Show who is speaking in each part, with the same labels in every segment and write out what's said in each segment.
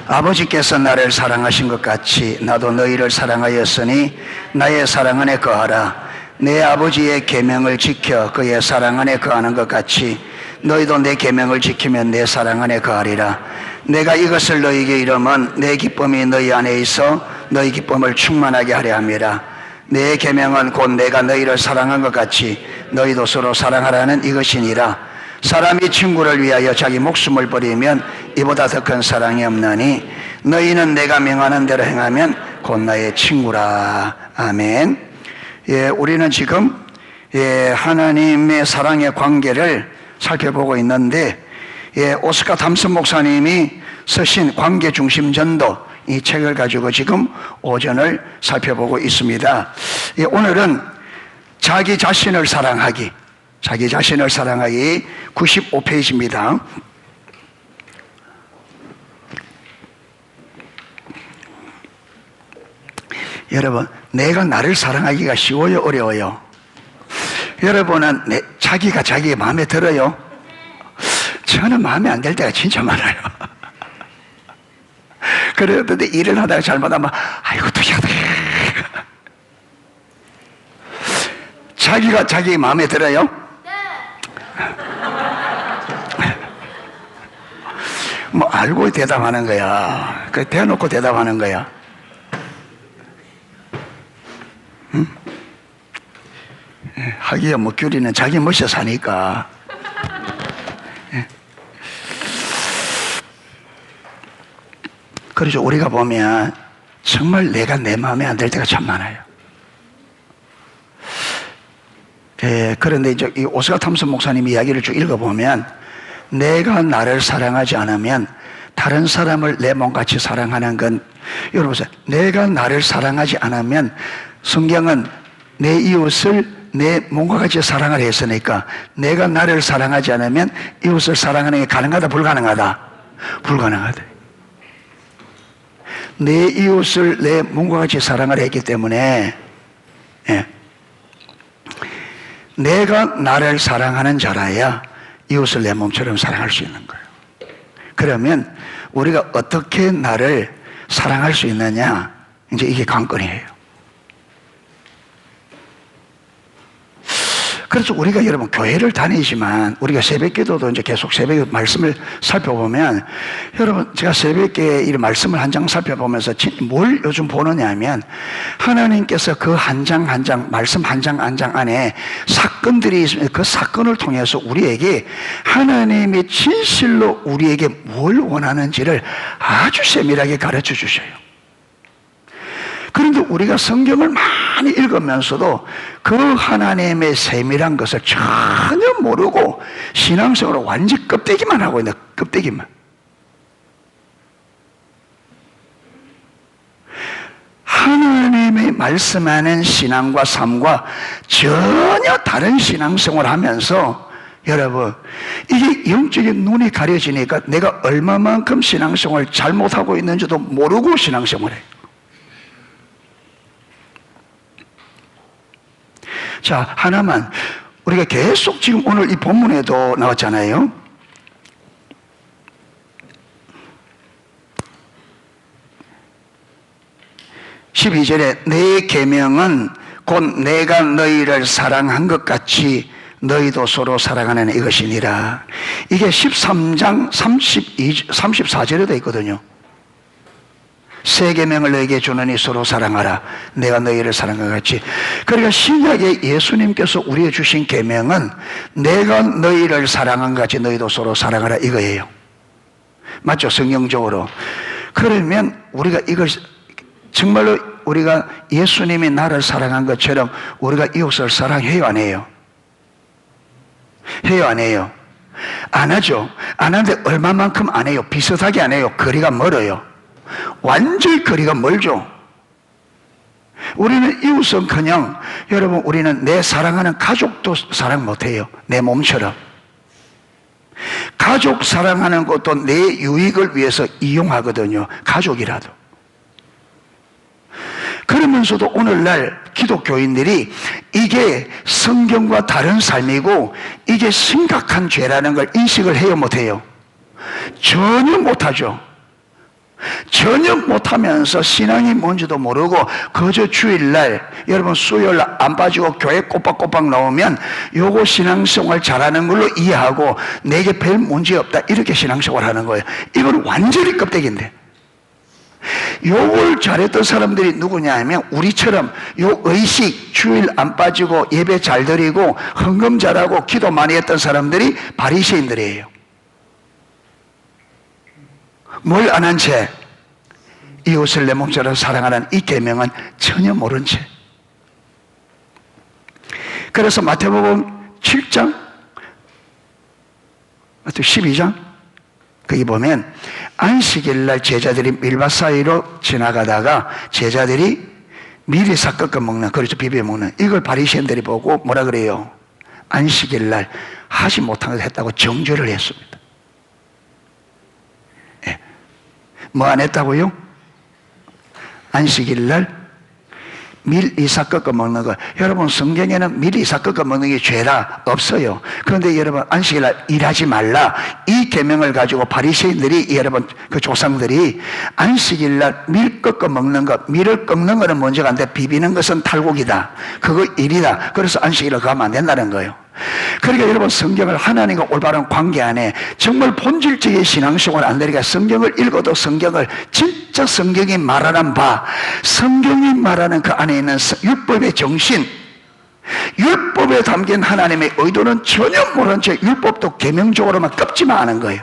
Speaker 1: 아버지께서 나를 사랑하신 것 같이 나도 너희를 사랑하였으니 나의 사랑 안에 거하라. 내 아버지의 계명을 지켜 그의 사랑 안에 거하는 것 같이 너희도 내 계명을 지키면 내 사랑 안에 거하리라. 내가 이것을 너희에게 이름은 내 기쁨이 너희 안에 있어 너희 기쁨을 충만하게 하려 함이라. 내 계명은 곧 내가 너희를 사랑한 것 같이 너희도 서로 사랑하라는 이것이니라. 사람이 친구를 위하여 자기 목숨을 버리면 이보다 더 큰 사랑이 없나니 너희는 내가 명하는 대로 행하면 곧 나의 친구라. 아멘. 우리는 지금 하나님의 사랑의 관계를 살펴보고 있는데 오스카 탐슨 목사님이 쓰신 관계중심 전도 이 책을 가지고 지금 오전을 살펴보고 있습니다. 오늘은 자기 자신을 사랑하기 95페이지입니다. 여러분, 내가 나를 사랑하기가 쉬워요, 어려워요? 여러분은 자기가 자기 마음에 들어요? 저는 마음에 안 들 때가 진짜 많아요. 그런데 일을 하다가 잘못하면 아이고 어떡해. 자기가 자기 마음에 들어요? 뭐 알고 대답하는 거야. 그 대놓고 대답하는 거야. 응? 하기야 뭐 규리는 자기 멋이 사니까. 그래서 우리가 보면 정말 내가 내 마음에 안 들 때가 참 많아요. 그런데 이제 이 오스카 탐슨 목사님 이야기를 쭉 읽어보면 내가 나를 사랑하지 않으면 다른 사람을 내 몸같이 사랑하는 건, 여러분 보세요. 내가 나를 사랑하지 않으면 성경은 내 이웃을 내 몸과 같이 사랑을 했으니까 내가 나를 사랑하지 않으면 이웃을 사랑하는 게 가능하다, 불가능하다? 불가능하다. 내 이웃을 내 몸과 같이 사랑을 했기 때문에 내가 나를 사랑하는 자라야 이웃을 내 몸처럼 사랑할 수 있는 거예요. 그러면 우리가 어떻게 나를 사랑할 수 있느냐, 이제 이게 관건이에요. 그래서 우리가 여러분 교회를 다니지만 우리가 새벽기도도 이제 계속 새벽 말씀을 살펴보면, 여러분 제가 새벽기도의 이 말씀을 한 장 살펴보면서 뭘 요즘 보느냐 하면 하나님께서 그 한 장 한 장 말씀 한 장 한 장 안에 사건들이 있으면 그 사건을 통해서 우리에게 하나님이 진실로 우리에게 뭘 원하는지를 아주 세밀하게 가르쳐 주셔요. 그런데 우리가 성경을 많이 읽으면서도 그 하나님의 세밀한 것을 전혀 모르고 신앙생활을 완전 껍데기만 하고 있는, 껍데기만. 하나님의 말씀하는 신앙과 삶과 전혀 다른 신앙생활을 하면서 여러분, 이게 영적인 눈이 가려지니까 내가 얼마만큼 신앙생활을 잘못하고 있는지도 모르고 신앙생활을 해요. 자, 하나만, 우리가 계속 지금 오늘 이 본문에도 나왔잖아요. (12절에) 내 계명은 곧 내가 너희를 사랑한 것 같이 너희도 서로 사랑하는 이것이니라. 이게 13장 34절에도 있거든요. 새 계명을 너희에게 주노니 서로 사랑하라. 내가 너희를 사랑한 것 같이. 그러니까 신약에 예수님께서 우리에게 주신 계명은 내가 너희를 사랑한 것 같이 너희도 서로 사랑하라, 이거예요. 맞죠? 성경적으로. 그러면 우리가 이걸 정말로 우리가 예수님이 나를 사랑한 것처럼 우리가 이웃을 사랑해요, 안 해요? 해요, 안 해요? 안 하죠. 안 하는데 얼마만큼 안 해요? 비슷하게 안 해요? 거리가 멀어요. 완전히 거리가 멀죠. 우리는 이웃은커녕, 여러분, 우리는 내 사랑하는 가족도 사랑 못해요. 내 몸처럼. 가족 사랑하는 것도 내 유익을 위해서 이용하거든요. 가족이라도. 그러면서도 오늘날 기독교인들이 이게 성경과 다른 삶이고 이게 심각한 죄라는 걸 인식을 해요, 못해요? 전혀 못하죠. 전혀 못하면서 신앙이 뭔지도 모르고 그저 주일날 여러분 수요일 안 빠지고 교회 꼬박꼬박 나오면 요거 신앙생활 잘하는 걸로 이해하고 내게 별 문제 없다 이렇게 신앙생활 하는 거예요. 이건 완전히 껍데기인데, 요걸 잘했던 사람들이 누구냐 하면 우리처럼 요 의식 주일 안 빠지고 예배 잘 드리고 헌금 잘하고 기도 많이 했던 사람들이 바리새인들이에요. 뭘 안 한 채? 이웃을 내 몸처럼 사랑하는 이 계명은 전혀 모른 채. 그래서 마태복음 7장, 마태 12장 거기 보면 안식일 날 제자들이 밀밭 사이로 지나가다가 제자들이 미리 삭 먹는, 그렇죠, 비벼 먹는 이걸 바리새인들이 보고 뭐라 그래요? 안식일 날 하지 못한 것을 했다고 정죄를 했습니다. 예. 뭐 안 했다고요? 안식일 날 밀 이삭 꺾어 먹는 거. 여러분 성경에는 밀 이삭 꺾어 먹는 게 죄라 없어요. 그런데 여러분 안식일 날 일하지 말라 이 계명을 가지고 바리새인들이, 여러분 그 조상들이 안식일 날 밀 꺾어 먹는 것, 밀을 꺾는 거는 문제가 안 돼. 비비는 것은 탈곡이다. 그거 일이다. 그래서 안식일을 가면 안 된다는 거예요. 그러니까 여러분 성경을 하나님과 올바른 관계 안에 정말 본질적인 신앙생활 안 되니까 성경을 읽어도 성경을 진짜 성경이 말하는 바, 성경이 말하는 그 안에 있는 율법의 정신, 율법에 담긴 하나님의 의도는 전혀 모른 채 율법도 계명적으로만 껍질만 하는 거예요.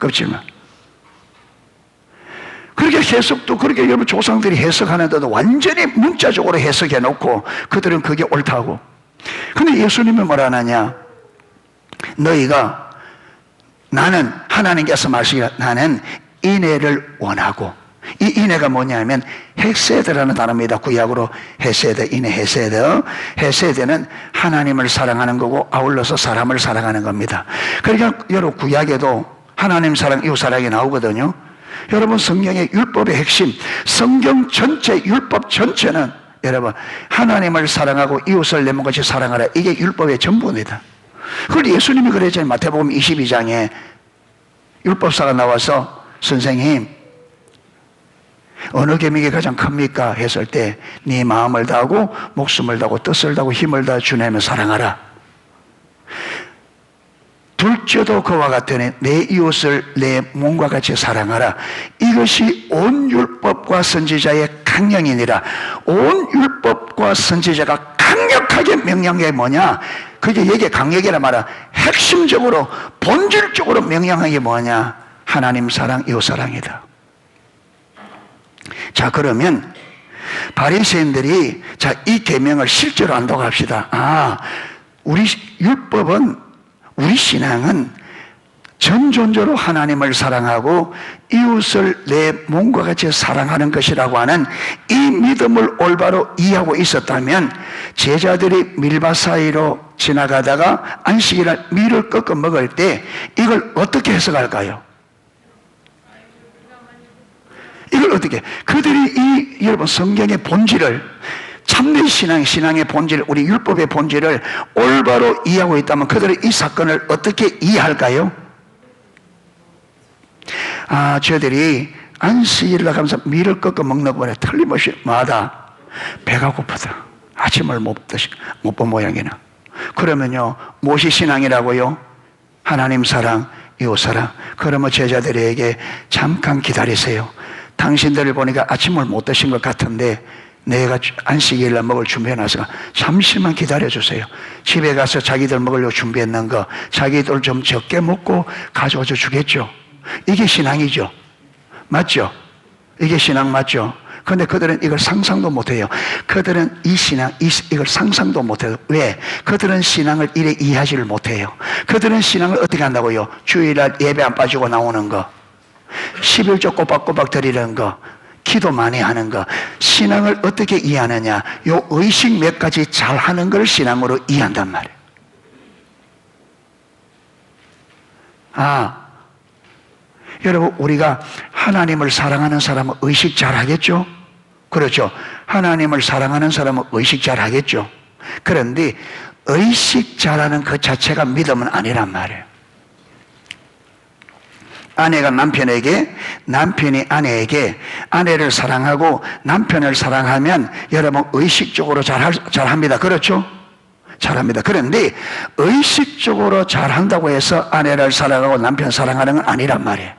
Speaker 1: 껍질만. 그렇게 해석도 그렇게 여러분 조상들이 해석하는데도 완전히 문자적으로 해석해 놓고 그들은 그게 옳다고. 근데 예수님은 뭐라 하느냐? 너희가, 나는 하나님께서 말씀하시기를 나는 인애를 원하고, 이 인애가 뭐냐면 헤세드라는 단어입니다. 구약으로 헤세드, 인애 헤세드. 헤세드는 하나님을 사랑하는 거고 아울러서 사람을 사랑하는 겁니다. 그러니까 여러분 구약에도 하나님 사랑, 이웃 사랑이 나오거든요. 여러분 성경의 율법의 핵심, 성경 전체, 율법 전체는 여러분 하나님을 사랑하고 이웃을 내 몸같이 사랑하라, 이게 율법의 전부입니다. 그걸 예수님이 그랬잖아요. 마태복음 22장에 율법사가 나와서 선생님 어느 계명이 가장 큽니까? 했을 때 네 마음을 다하고 목숨을 다하고 뜻을 다하고 힘을 다해 주 하나님을 사랑하라. 둘째도 그와 같으니 내 이웃을 내 몸과 같이 사랑하라. 이것이 온 율법과 선지자의 강령이니라. 온 율법과 선지자가 강력하게 명령한 게 뭐냐? 그게 얘기 강력이라 말하 핵심적으로 본질적으로 명령한 게 뭐냐? 하나님 사랑, 이웃 사랑이다. 자, 그러면 바리새인들이 자, 이 계명을 실제로 안다고 합시다. 아, 우리 율법은, 우리 신앙은 전존적으로 하나님을 사랑하고 이웃을 내 몸과 같이 사랑하는 것이라고 하는 이 믿음을 올바로 이해하고 있었다면 제자들이 밀밭 사이로 지나가다가 안식일날 밀을 꺾어 먹을 때 이걸 어떻게 해석할까요? 이걸 어떻게, 그들이 이 여러분 성경의 본질을, 참된 신앙의 본질, 우리 율법의 본질을 올바로 이해하고 있다면 그들은 이 사건을 어떻게 이해할까요? 아, 저들이 안식일을 가면서 밀을 꺾어 먹는 거에 틀림없이 마다 배가 고프다, 아침을 못 본 모양이나. 그러면요, 무엇이 신앙이라고요? 하나님 사랑, 이웃 사랑. 그러면 제자들에게 잠깐 기다리세요. 당신들을 보니까 아침을 못 드신 것 같은데 내가 안식일날 먹을 준비해놔서 잠시만 기다려주세요. 집에 가서 자기들 먹으려고 준비했는 거 자기들 좀 적게 먹고 가져와서 주겠죠. 이게 신앙이죠. 맞죠? 이게 신앙 맞죠? 그런데 그들은 이걸 상상도 못해요. 그들은 이 신앙, 이걸 상상도 못해요. 왜? 그들은 신앙을 이래 이해하지를 못해요. 그들은 신앙을 어떻게 한다고요? 주일날 예배 안 빠지고 나오는 거, 11조 꼬박꼬박 드리는 거, 기도 많이 하는 거. 신앙을 어떻게 이해하느냐? 요 의식 몇 가지 잘 하는 걸 신앙으로 이해한단 말이에요. 아, 여러분, 우리가 하나님을 사랑하는 사람은 의식 잘 하겠죠? 그렇죠? 하나님을 사랑하는 사람은 의식 잘 하겠죠? 그런데 의식 잘하는 그 자체가 믿음은 아니란 말이에요. 아내가 남편에게, 남편이 아내에게, 아내를 사랑하고 남편을 사랑하면 여러분 의식적으로 잘합니다. 그렇죠? 잘합니다. 그런데 의식적으로 잘한다고 해서 아내를 사랑하고 남편 사랑하는 건 아니란 말이에요.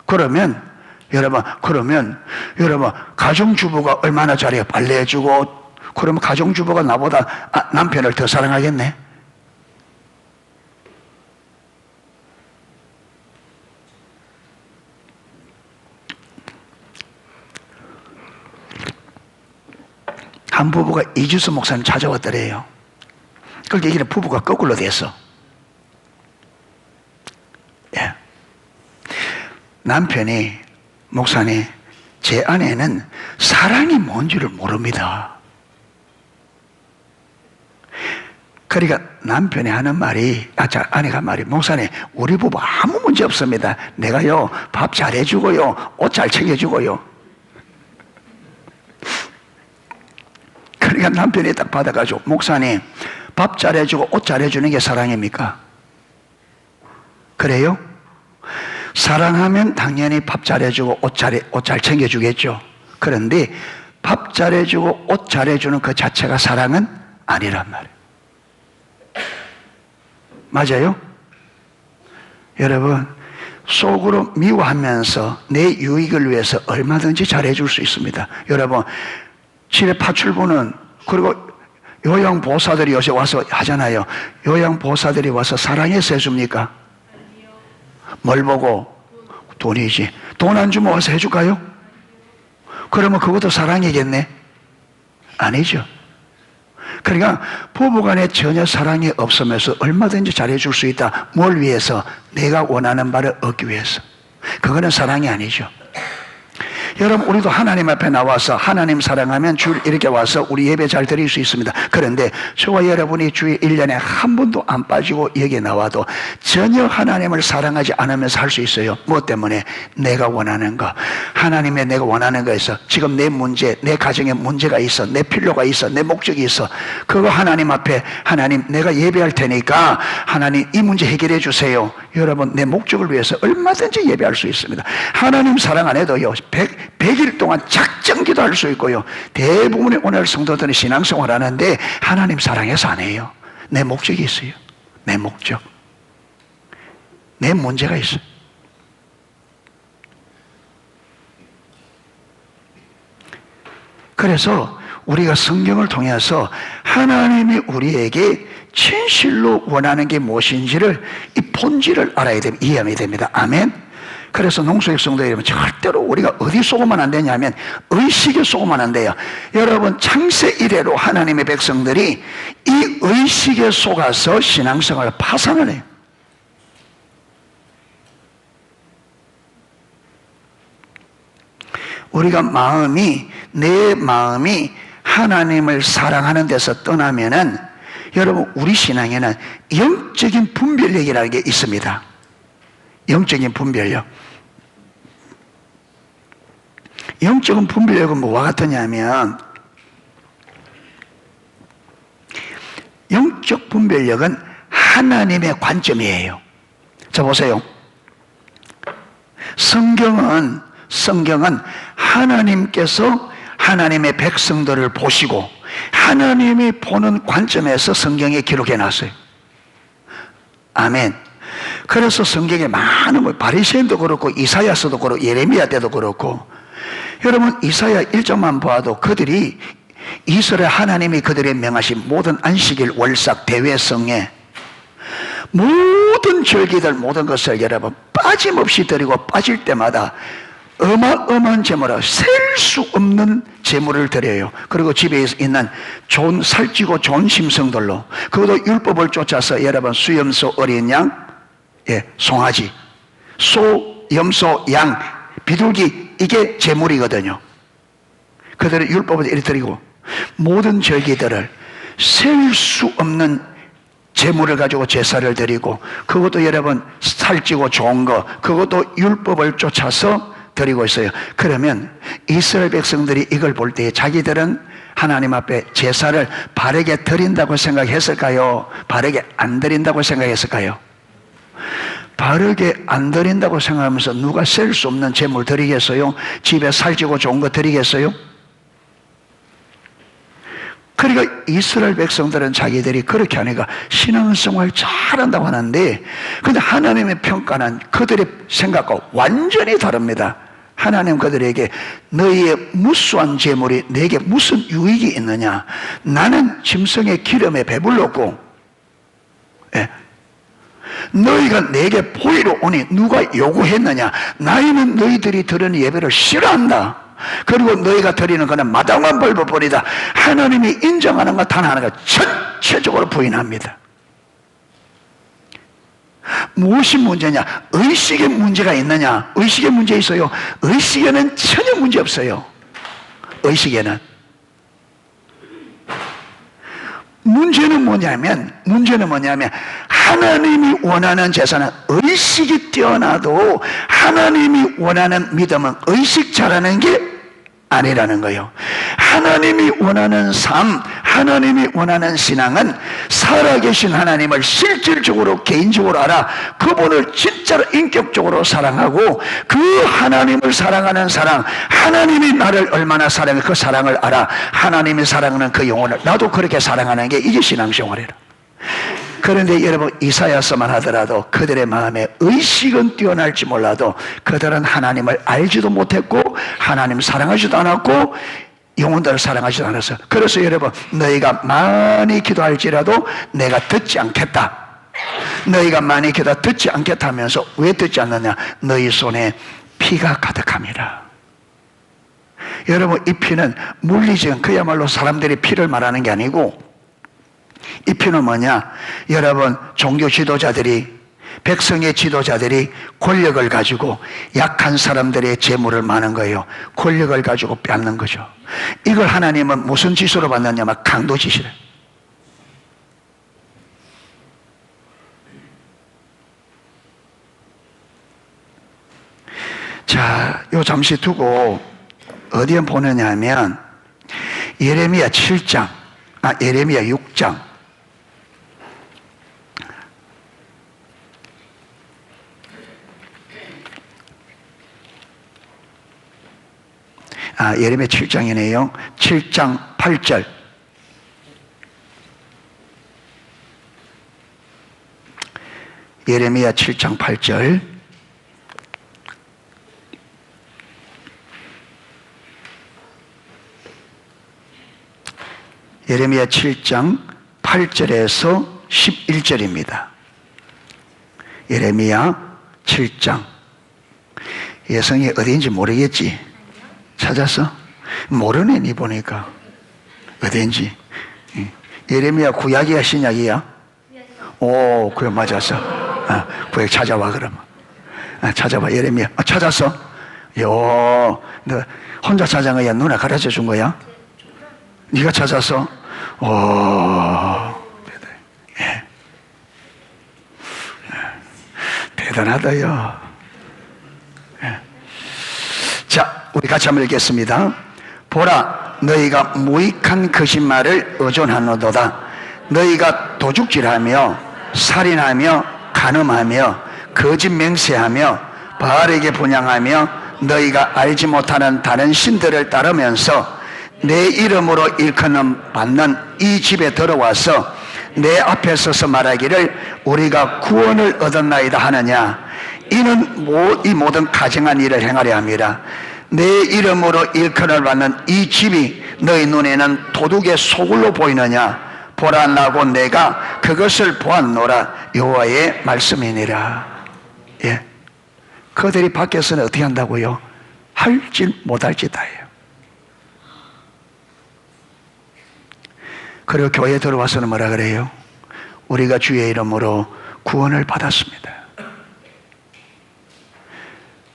Speaker 1: 그러면 여러분 가정주부가 얼마나 잘해요? 빨래해주고. 그러면 가정주부가 나보다 남편을 더 사랑하겠네? 한 부부가 이주수 목사님 찾아왔더래요. 그렇게 얘기는 부부가 거꾸로 됐어. 예. 남편이, 목사님, 제 아내는 사랑이 뭔지를 모릅니다. 그러니까 남편이 하는 말이, 아내가 말이, 목사님, 우리 부부 아무 문제 없습니다. 내가요, 밥 잘해주고요, 옷 잘 챙겨주고요. 그러니까 남편이 딱 받아가지고, 목사님, 밥 잘해주고 옷 잘해주는 게 사랑입니까? 그래요? 사랑하면 당연히 밥 잘해주고 옷 잘 챙겨주겠죠. 그런데 밥 잘해주고 옷 잘해주는 그 자체가 사랑은 아니란 말이에요. 맞아요? 여러분, 속으로 미워하면서 내 유익을 위해서 얼마든지 잘해줄 수 있습니다. 여러분, 집에 파출부는, 그리고 요양보호사들이 요새 와서 하잖아요. 요양보호사들이 와서 사랑해서 해줍니까? 뭘 보고? 돈이지. 돈 안 주면 와서 해줄까요? 그러면 그것도 사랑이겠네? 아니죠. 그러니까 부부간에 전혀 사랑이 없으면서 얼마든지 잘해줄 수 있다. 뭘 위해서? 내가 원하는 바를 얻기 위해서. 그거는 사랑이 아니죠. 여러분, 우리도 하나님 앞에 나와서 하나님 사랑하면 주일 이렇게 와서 우리 예배 잘 드릴 수 있습니다. 그런데 저와 여러분이 주일 1년에 한 번도 안 빠지고 여기에 나와도 전혀 하나님을 사랑하지 않으면서 할 수 있어요. 뭐 때문에? 내가 원하는 거. 하나님의 내가 원하는 거에서 지금 내 문제, 내 가정에 문제가 있어, 내 필요가 있어, 내 목적이 있어. 그거 하나님 앞에, 하나님 내가 예배할 테니까 하나님 이 문제 해결해 주세요. 여러분, 내 목적을 위해서 얼마든지 예배할 수 있습니다. 하나님 사랑 안 해도요, 100일 동안 작정기도 할 수 있고요. 대부분의 오늘 성도들은 신앙생활 하는데 하나님 사랑해서 안 해요. 내 목적이 있어요. 내 목적. 내 문제가 있어요. 그래서 우리가 성경을 통해서 하나님이 우리에게 진실로 원하는 게 무엇인지를, 이 본질을 알아야 됩니다. 이해해야 됩니다. 아멘. 그래서 농수익 성도 여러분, 절대로 우리가 어디 속으면 안 되냐면 의식에 속으면 안 돼요. 여러분, 창세 이래로 하나님의 백성들이 이 의식에 속아서 신앙생활을 파산을 해요. 우리가 내 마음이 하나님을 사랑하는 데서 떠나면은 여러분, 우리 신앙에는 영적인 분별력이라는 게 있습니다. 영적인 분별력. 영적인 분별력은 뭐와 같으냐면, 영적 분별력은 하나님의 관점이에요. 자, 보세요. 성경은 하나님께서 하나님의 백성들을 보시고 하나님이 보는 관점에서 성경에 기록해 놨어요. 아멘. 그래서 성경에 많은 바리새인도 그렇고 이사야서도 그렇고 예레미야 때도 그렇고, 여러분 이사야 1장만 봐도 그들이 이스라엘 하나님이 그들의 명하신 모든 안식일, 월삭, 대회성에 모든 절기들, 모든 것을 여러분 빠짐없이 드리고 빠질 때마다 어마어마한 제물을, 셀 수 없는 제물을 드려요. 그리고 집에 있는 살찌고 좋은 심성들로, 그것도 율법을 쫓아서 여러분 수염소, 어린 양, 송아지, 소, 염소, 양, 비둘기, 이게 제물이거든요. 그들의 율법을 이렇게 드리고 모든 절기들을 셀 수 없는 제물을 가지고 제사를 드리고, 그것도 여러분 살찌고 좋은 거, 그것도 율법을 쫓아서 드리고 있어요. 그러면 이스라엘 백성들이 이걸 볼 때 자기들은 하나님 앞에 제사를 바르게 드린다고 생각했을까요? 바르게 안 드린다고 생각했을까요? 바르게 안 드린다고 생각하면서 누가 셀 수 없는 재물 드리겠어요? 집에 살찌고 좋은 거 드리겠어요? 그러니까 이스라엘 백성들은 자기들이 그렇게 하니까 신앙생활 잘한다고 하는데, 근데 하나님의 평가는 그들의 생각과 완전히 다릅니다. 하나님 그들에게 너희의 무수한 재물이 내게 무슨 유익이 있느냐? 나는 짐승의 기름에 배불렀고, 예. 너희가 내게 보이러 오니 누가 요구했느냐? 나이는 너희들이 드리는 예배를 싫어한다. 그리고 너희가 드리는 것은 마땅한 벌법뿐이다. 하나님이 인정하는 것 단 하나가 전체적으로 부인합니다. 무엇이 문제냐? 의식의 문제가 있느냐? 의식의 문제 있어요. 의식에는 전혀 문제 없어요. 의식에는. 문제는 뭐냐면 하나님이 원하는 제사는 의식이 뛰어나도 하나님이 원하는 믿음은 의식 잘하는 게 아니라는 거예요. 하나님이 원하는 삶, 하나님이 원하는 신앙은 살아계신 하나님을 실질적으로 개인적으로 알아 그분을 진짜로 인격적으로 사랑하고 그 하나님을 사랑하는 사랑, 하나님이 나를 얼마나 사랑해 그 사랑을 알아 하나님이 사랑하는 그 영혼을 나도 그렇게 사랑하는 게 이게 신앙생활이라. 그런데 여러분 이사야서만 하더라도 그들의 마음에 의식은 뛰어날지 몰라도 그들은 하나님을 알지도 못했고 하나님 사랑하지도 않았고 영혼들을 사랑하지도 않았어요. 그래서 여러분 너희가 많이 기도할지라도 내가 듣지 않겠다. 너희가 많이 기도 듣지 않겠다 하면서 왜 듣지 않느냐? 너희 손에 피가 가득함이라. 여러분 이 피는 물리적인 그야말로 사람들이 피를 말하는 게 아니고 이 피는 뭐냐? 여러분 종교 지도자들이 백성의 지도자들이 권력을 가지고 약한 사람들의 재물을 마는 거예요. 권력을 가지고 뺏는 거죠. 이걸 하나님은 무슨 지수로 받느냐면 강도 지시를. 자, 요 잠시 두고 어디에 보느냐 하면 예레미야 7장, 예레미야 6장. 예레미야 7장이네요. 7장 8절. 예레미야 7장 8절. 예레미야 7장 8절에서 11절입니다. 예레미야 7장. 예성이 어디인지 모르겠지? 찾았어? 모르네, 니 보니까. 어딘지. 예레미야 구약이야, 신약이야? 오, 그래, 맞았어. 구약 찾아와, 그러면. 찾아봐, 예레미야. 찾았어? 너 혼자 찾은 거야? 누나 가르쳐 준 거야? 네가 찾았어? 예. 대단하다요. 예. 자, 우리 같이 한번 읽겠습니다. 보라, 너희가 무익한 거짓말을 의존하노도다. 너희가 도둑질하며 살인하며 간음하며 거짓 맹세하며 바알에게 분향하며 너희가 알지 못하는 다른 신들을 따르면서 내 이름으로 일컫는 받는 이 집에 들어와서 내 앞에 서서 말하기를 우리가 구원을 얻었나이다 하느냐. 이는 이 모든 가증한 일을 행하려 함이라. 내 이름으로 일컬을 받는 이 집이 너희 눈에는 도둑의 소굴로 보이느냐? 보라, 나고 내가 그것을 보았노라. 여호와의 말씀이니라. 예, 그들이 밖에서는 어떻게 한다고요? 할지 못할지 다예요. 그리고 교회에 들어와서는 뭐라 그래요? 우리가 주의 이름으로 구원을 받았습니다.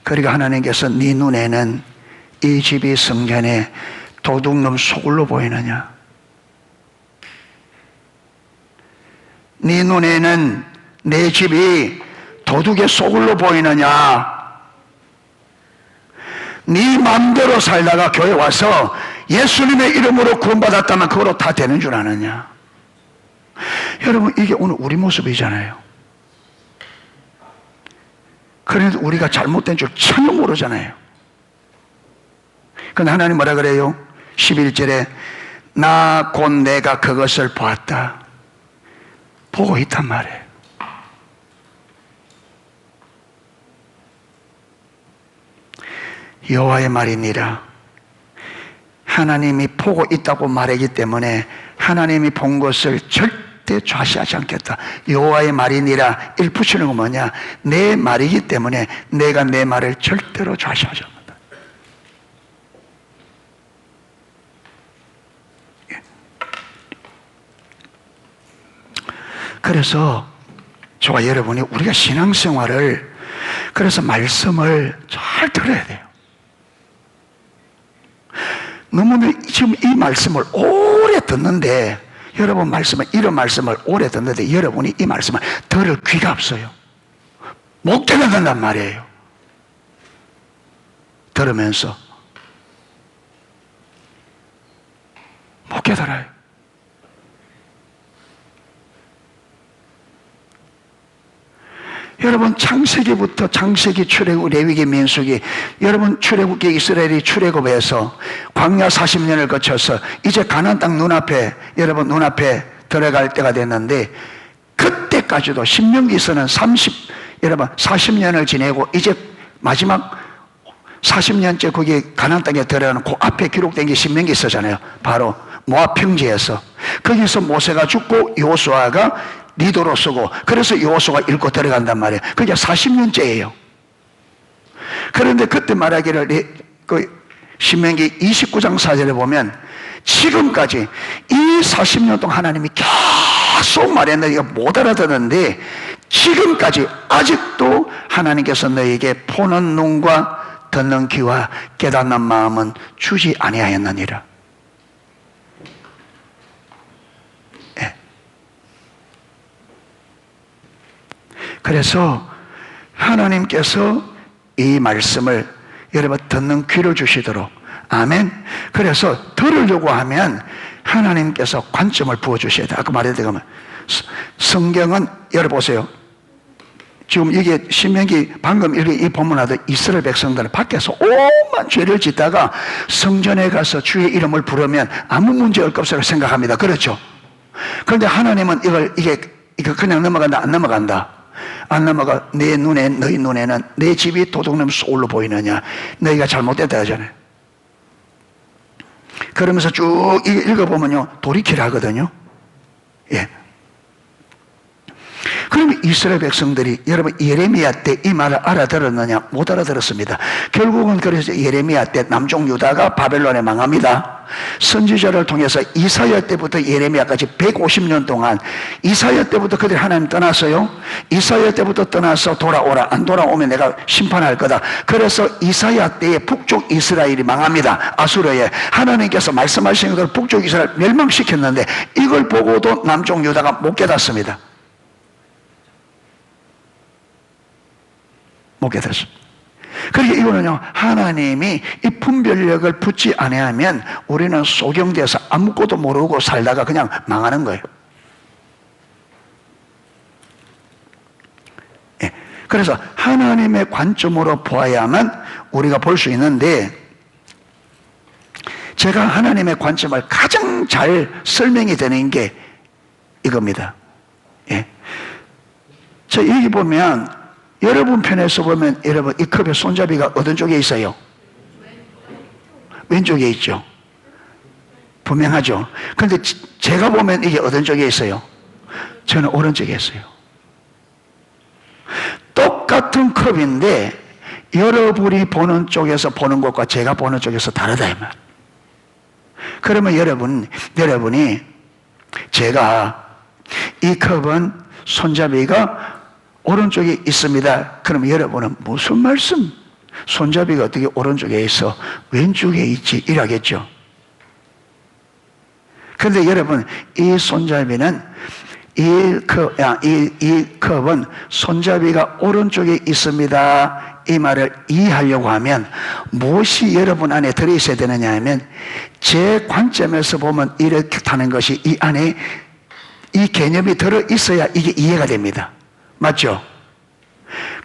Speaker 1: 그러니까 하나님께서 네 눈에는 이 집이 성전에 도둑놈 소굴로 보이느냐? 네 눈에는 내 집이 도둑의 소굴로 보이느냐? 네 마음대로 살다가 교회 와서 예수님의 이름으로 구원받았다면 그거로 다 되는 줄 아느냐? 여러분, 이게 오늘 우리 모습이잖아요. 그래도 우리가 잘못된 줄 전혀 모르잖아요. 근데 하나님 뭐라 그래요? 11절에 나 곧 내가 그것을 보았다. 보고 있단 말이에요. 여호와의 말이니라. 하나님이 보고 있다고 말하기 때문에 하나님이 본 것을 절대 좌시하지 않겠다. 여호와의 말이니라. 일 붙이는 건 뭐냐? 내 말이기 때문에 내가 내 말을 절대로 좌시하지 않는다. 그래서 저와 여러분이 우리가 신앙생활을 그래서 말씀을 잘 들어야 돼요. 너무 지금 이 말씀을 오래 듣는데 여러분 이런 말씀을 오래 듣는데 여러분이 이 말씀을 들을 귀가 없어요. 못 깨닫는단 말이에요. 들으면서 못 깨달아요. 여러분 창세기부터 창세기, 출애굽, 레위기, 민수기, 여러분 출애굽기 이스라엘이 출애굽해서 광야 40년을 거쳐서 이제 가나안 땅 눈앞에 여러분 눈앞에 들어갈 때가 됐는데 그때까지도 신명기서는 여러분 40년을 지내고 이제 마지막 40년째 거기 가나안 땅에 들어가는 그 앞에 기록된 게 신명기서잖아요. 바로 모압 평지에서 거기서 모세가 죽고 여호수아가 리더로 쓰고 그래서 여호수아가 읽고 들어간단 말이에요. 그게 40년째예요. 그런데 그때 말하기를 신명기 29장 4절에 보면 지금까지 이 40년 동안 하나님이 계속 말했는데 못 알아듣는데 지금까지 아직도 하나님께서 너에게 보는 눈과 듣는 귀와 깨닫는 마음은 주지 아니하였느니라. 그래서 하나님께서 이 말씀을 여러분 듣는 귀를 주시도록 아멘. 그래서 들으려고 하면 하나님께서 관점을 부어주셔야 돼요. 아까 말했던 성경은 여러분 보세요. 지금 이게 신명기 방금 읽은 이 본문하도 이스라엘 백성들은 밖에서 오만 죄를 짓다가 성전에 가서 주의 이름을 부르면 아무 문제 없을 것으로 생각합니다. 그렇죠? 그런데 하나님은 이거 그냥 넘어간다 안 넘어간다. 안 넘어가. 너희 눈에는 내 집이 도둑놈 소울로 보이느냐? 너희가 잘못됐다 하잖아요. 그러면서 쭉 읽어보면요 돌이키라 하거든요. 예. 그러면 이스라엘 백성들이 여러분 예레미야 때 이 말을 알아들었느냐? 못 알아들었습니다. 결국은 그래서 예레미야 때 남쪽 유다가 바벨론에 망합니다. 선지자를 통해서 이사야 때부터 예레미야까지 150년 동안 이사야 때부터 그들이 하나님 떠났어요. 이사야 때부터 떠나서 돌아오라. 안 돌아오면 내가 심판할 거다. 그래서 이사야 때에 북쪽 이스라엘이 망합니다. 아수르에. 하나님께서 말씀하신 것을 북쪽 이스라엘 멸망시켰는데 이걸 보고도 남쪽 유다가 못 깨닫습니다. 못 깨닫습니다. 그러니까 이거는요 하나님이 이 분별력을 붙지 않으면 우리는 소경돼서 아무것도 모르고 살다가 그냥 망하는 거예요. 예. 그래서 하나님의 관점으로 보아야만 우리가 볼 수 있는데 제가 하나님의 관점을 가장 잘 설명이 되는 게 이겁니다. 예. 자 여기 보면 여러분 편에서 보면 여러분 이 컵의 손잡이가 어떤 쪽에 있어요? 왼쪽에 있죠. 분명하죠. 그런데 제가 보면 이게 어떤 쪽에 있어요? 저는 오른쪽에 있어요. 똑같은 컵인데 여러분이 보는 쪽에서 보는 것과 제가 보는 쪽에서 다르다 이 말. 그러면 여러분이 제가 이 컵은 손잡이가 오른쪽에 있습니다. 그럼 여러분은 무슨 말씀? 손잡이가 어떻게 오른쪽에 있어? 왼쪽에 있지? 이러겠죠. 그런데 여러분 이 손잡이는 이 컵은 손잡이가 오른쪽에 있습니다. 이 말을 이해하려고 하면 무엇이 여러분 안에 들어있어야 되느냐 하면 제 관점에서 보면 이렇다는 것이 이 안에 이 개념이 들어있어야 이게 이해가 됩니다. 맞죠?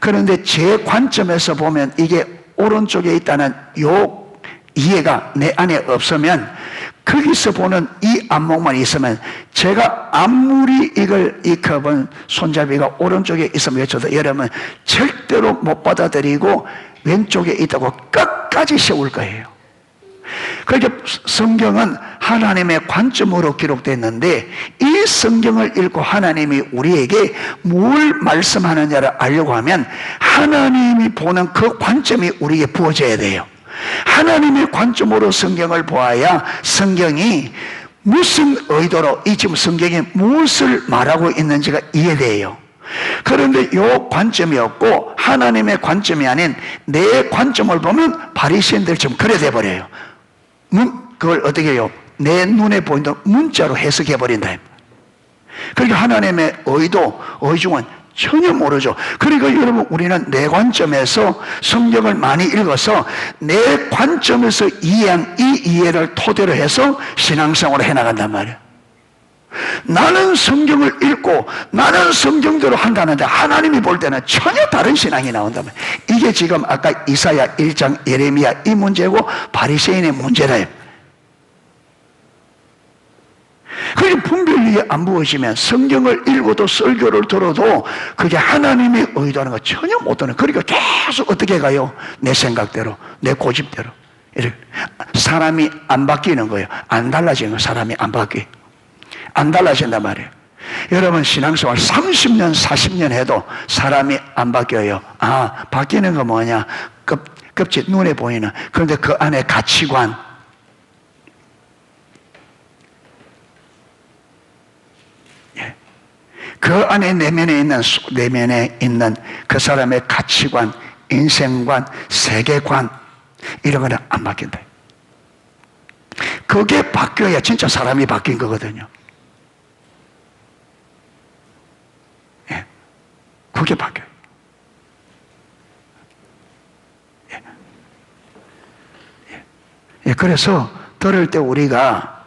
Speaker 1: 그런데 제 관점에서 보면 이게 오른쪽에 있다는 요 이해가 내 안에 없으면, 거기서 보는 이 안목만 있으면, 제가 아무리 이 컵은 손잡이가 오른쪽에 있으면 외쳐도 여러분 절대로 못 받아들이고 왼쪽에 있다고 끝까지 세울 거예요. 그러니까 성경은 하나님의 관점으로 기록됐는데, 이 성경을 읽고 하나님이 우리에게 뭘 말씀하느냐를 알려고 하면 하나님이 보는 그 관점이 우리에게 부어져야 돼요. 하나님의 관점으로 성경을 보아야 성경이 무슨 의도로 이 지금 성경이 무엇을 말하고 있는지가 이해돼요. 그런데 이 관점이 없고 하나님의 관점이 아닌 내 관점을 보면 바리새인들처럼 그래 돼 버려요. 그걸 어떻게 해요? 내 눈에 보이는 문자로 해석해 버린다. 그러니까 하나님의 의중은 전혀 모르죠. 그러니까 여러분, 우리는 내 관점에서 성경을 많이 읽어서 내 관점에서 이해한 이 이해를 토대로 해서 신앙생활을 해나간단 말이에요. 나는 성경을 읽고 나는 성경대로 한다는데 하나님이 볼 때는 전혀 다른 신앙이 나온단 말이에요. 이게 지금 아까 이사야 1장 예레미야 이 문제고 바리새인의 문제다. 그게 분별이 안 부어지면 성경을 읽어도 설교를 들어도 그게 하나님의 의도하는 거 전혀 못 듣는. 그러니까 계속 어떻게 가요? 내 생각대로, 내 고집대로. 이렇게 사람이 안 바뀌는 거예요. 안 달라지는 거예요. 사람이 안 달라진단 말이에요. 여러분, 신앙생활 30년 40년 해도 사람이 안 바뀌어요. 바뀌는 거 뭐냐? 껍질 눈에 보이는. 그런데 그 안에 가치관, 그 안에 내면에 있는 그 사람의 가치관, 인생관, 세계관, 이런 거는 안 바뀐다. 그게 바뀌어야 진짜 사람이 바뀐 거거든요. 그게 바뀌어요. 그래서 들을 때 우리가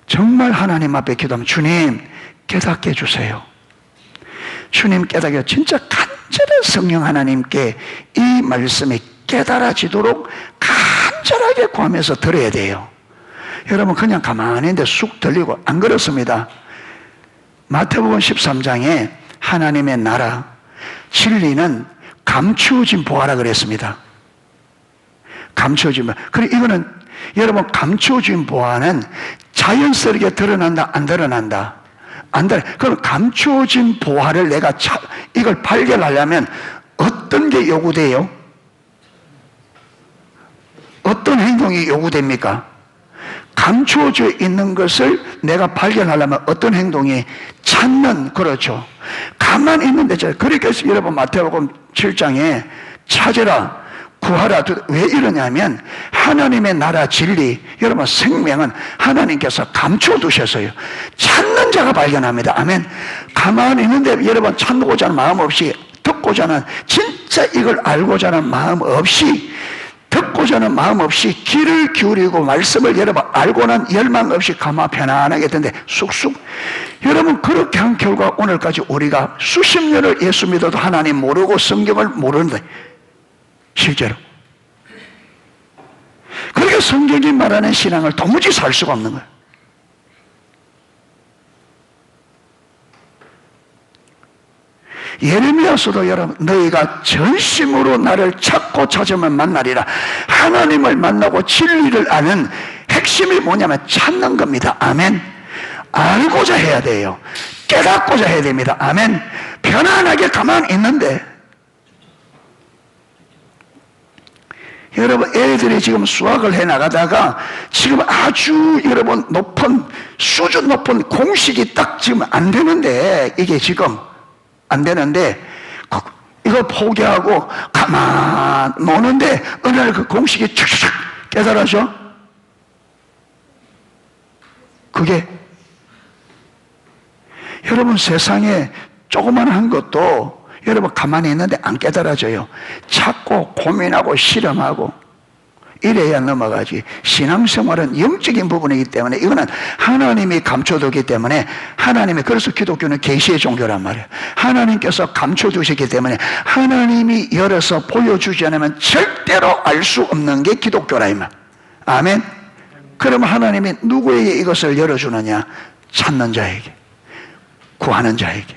Speaker 1: 정말 하나님 앞에 기도하면, 주님 깨닫게 해주세요. 주님 깨닫게 해주세요. 진짜 간절한 성령 하나님께 이 말씀이 깨달아지도록 간절하게 구하면서 들어야 돼요. 여러분, 그냥 가만히 있는데 쑥 들리고 안 그렇습니다. 마태복음 13장에 하나님의 나라, 진리는 감추어진 보화라 그랬습니다. 감추어진 보화. 그래, 이거는 여러분, 감추어진 보화는 자연스럽게 드러난다, 안 드러난다? 안 드러나. 그럼 감추어진 보화를 내가 이걸 발견하려면 어떤 게 요구돼요? 어떤 행동이 요구됩니까? 감추어져 있는 것을 내가 발견하려면 어떤 행동이? 찾는, 그렇죠. 가만히 있는데, 그러니까 여러분 마태복음 7장에 찾으라, 구하라. 왜 이러냐면 하나님의 나라 진리, 여러분 생명은 하나님께서 감춰두셨어요. 찾는 자가 발견합니다. 아멘. 가만히 있는데 여러분 찾고자 하는 마음 없이, 듣고자 하는, 진짜 이걸 알고자 하는 마음 없이, 듣고자 하는 마음 없이 귀를 기울이고 말씀을 여러분 알고는 열망 없이 가만 편안하게 듣는데 쑥쑥, 여러분 그렇게 한 결과 오늘까지 우리가 수십 년을 예수 믿어도 하나님 모르고 성경을 모르는데, 실제로 그러니까 성경이 말하는 신앙을 도무지 살 수가 없는 거예요. 예레미야서도 여러분, 너희가 전심으로 나를 찾고 찾으면 만나리라. 하나님을 만나고 진리를 아는 핵심이 뭐냐면 찾는 겁니다. 아멘. 알고자 해야 돼요. 깨닫고자 해야 됩니다. 아멘. 편안하게 가만히 있는데, 여러분 애들이 지금 수학을 해 나가다가 지금 아주 여러분 높은, 수준 높은 공식이 딱 지금 안 되는데, 이게 지금 안 되는데 이거 포기하고 가만 노는데 어느 날 그 공식이 촥촥 깨달아져. 그게 여러분 세상에 조그만한 것도 여러분 가만히 있는데 안 깨달아져요. 찾고 고민하고 실험하고 이래야 넘어가지. 신앙생활은 영적인 부분이기 때문에 이거는 하나님이 감춰두기 때문에 그래서 기독교는 계시의 종교란 말이에요. 하나님께서 감춰두셨기 때문에 하나님이 열어서 보여주지 않으면 절대로 알 수 없는 게 기독교라 이 말. 아멘. 그럼 하나님이 누구에게 이것을 열어주느냐? 찾는 자에게, 구하는 자에게,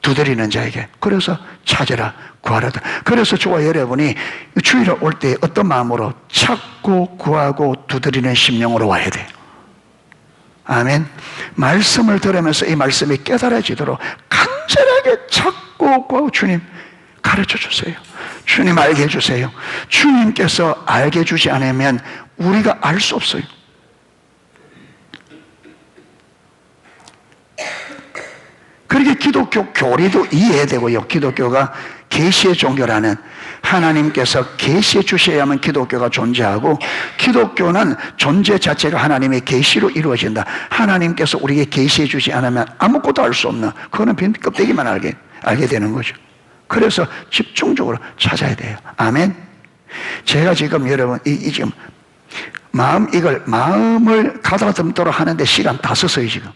Speaker 1: 두드리는 자에게. 그래서 찾으라, 구하라. 그래서 저와 여러분이 주일에 올 때 어떤 마음으로? 찾고 구하고 두드리는 심령으로 와야 돼요. 아멘. 말씀을 들으면서 이 말씀이 깨달아지도록 간절하게 찾고 구하고, 주님 가르쳐 주세요. 주님 알게 해주세요. 주님께서 알게 해주지 않으면 우리가 알 수 없어요. 그렇게 기독교 교리도 이해해야 되고요. 기독교가 계시의 종교라는, 하나님께서 계시해 주셔야만 기독교가 존재하고, 기독교는 존재 자체가 하나님의 계시로 이루어진다. 하나님께서 우리에게 계시해 주지 않으면 아무것도 알 수 없는, 그거는 빈 껍데기만 알게 되는 거죠. 그래서 집중적으로 찾아야 돼요. 아멘. 제가 지금 여러분 지금 마음을 가다듬도록 하는데 시간 다 썼어요 지금.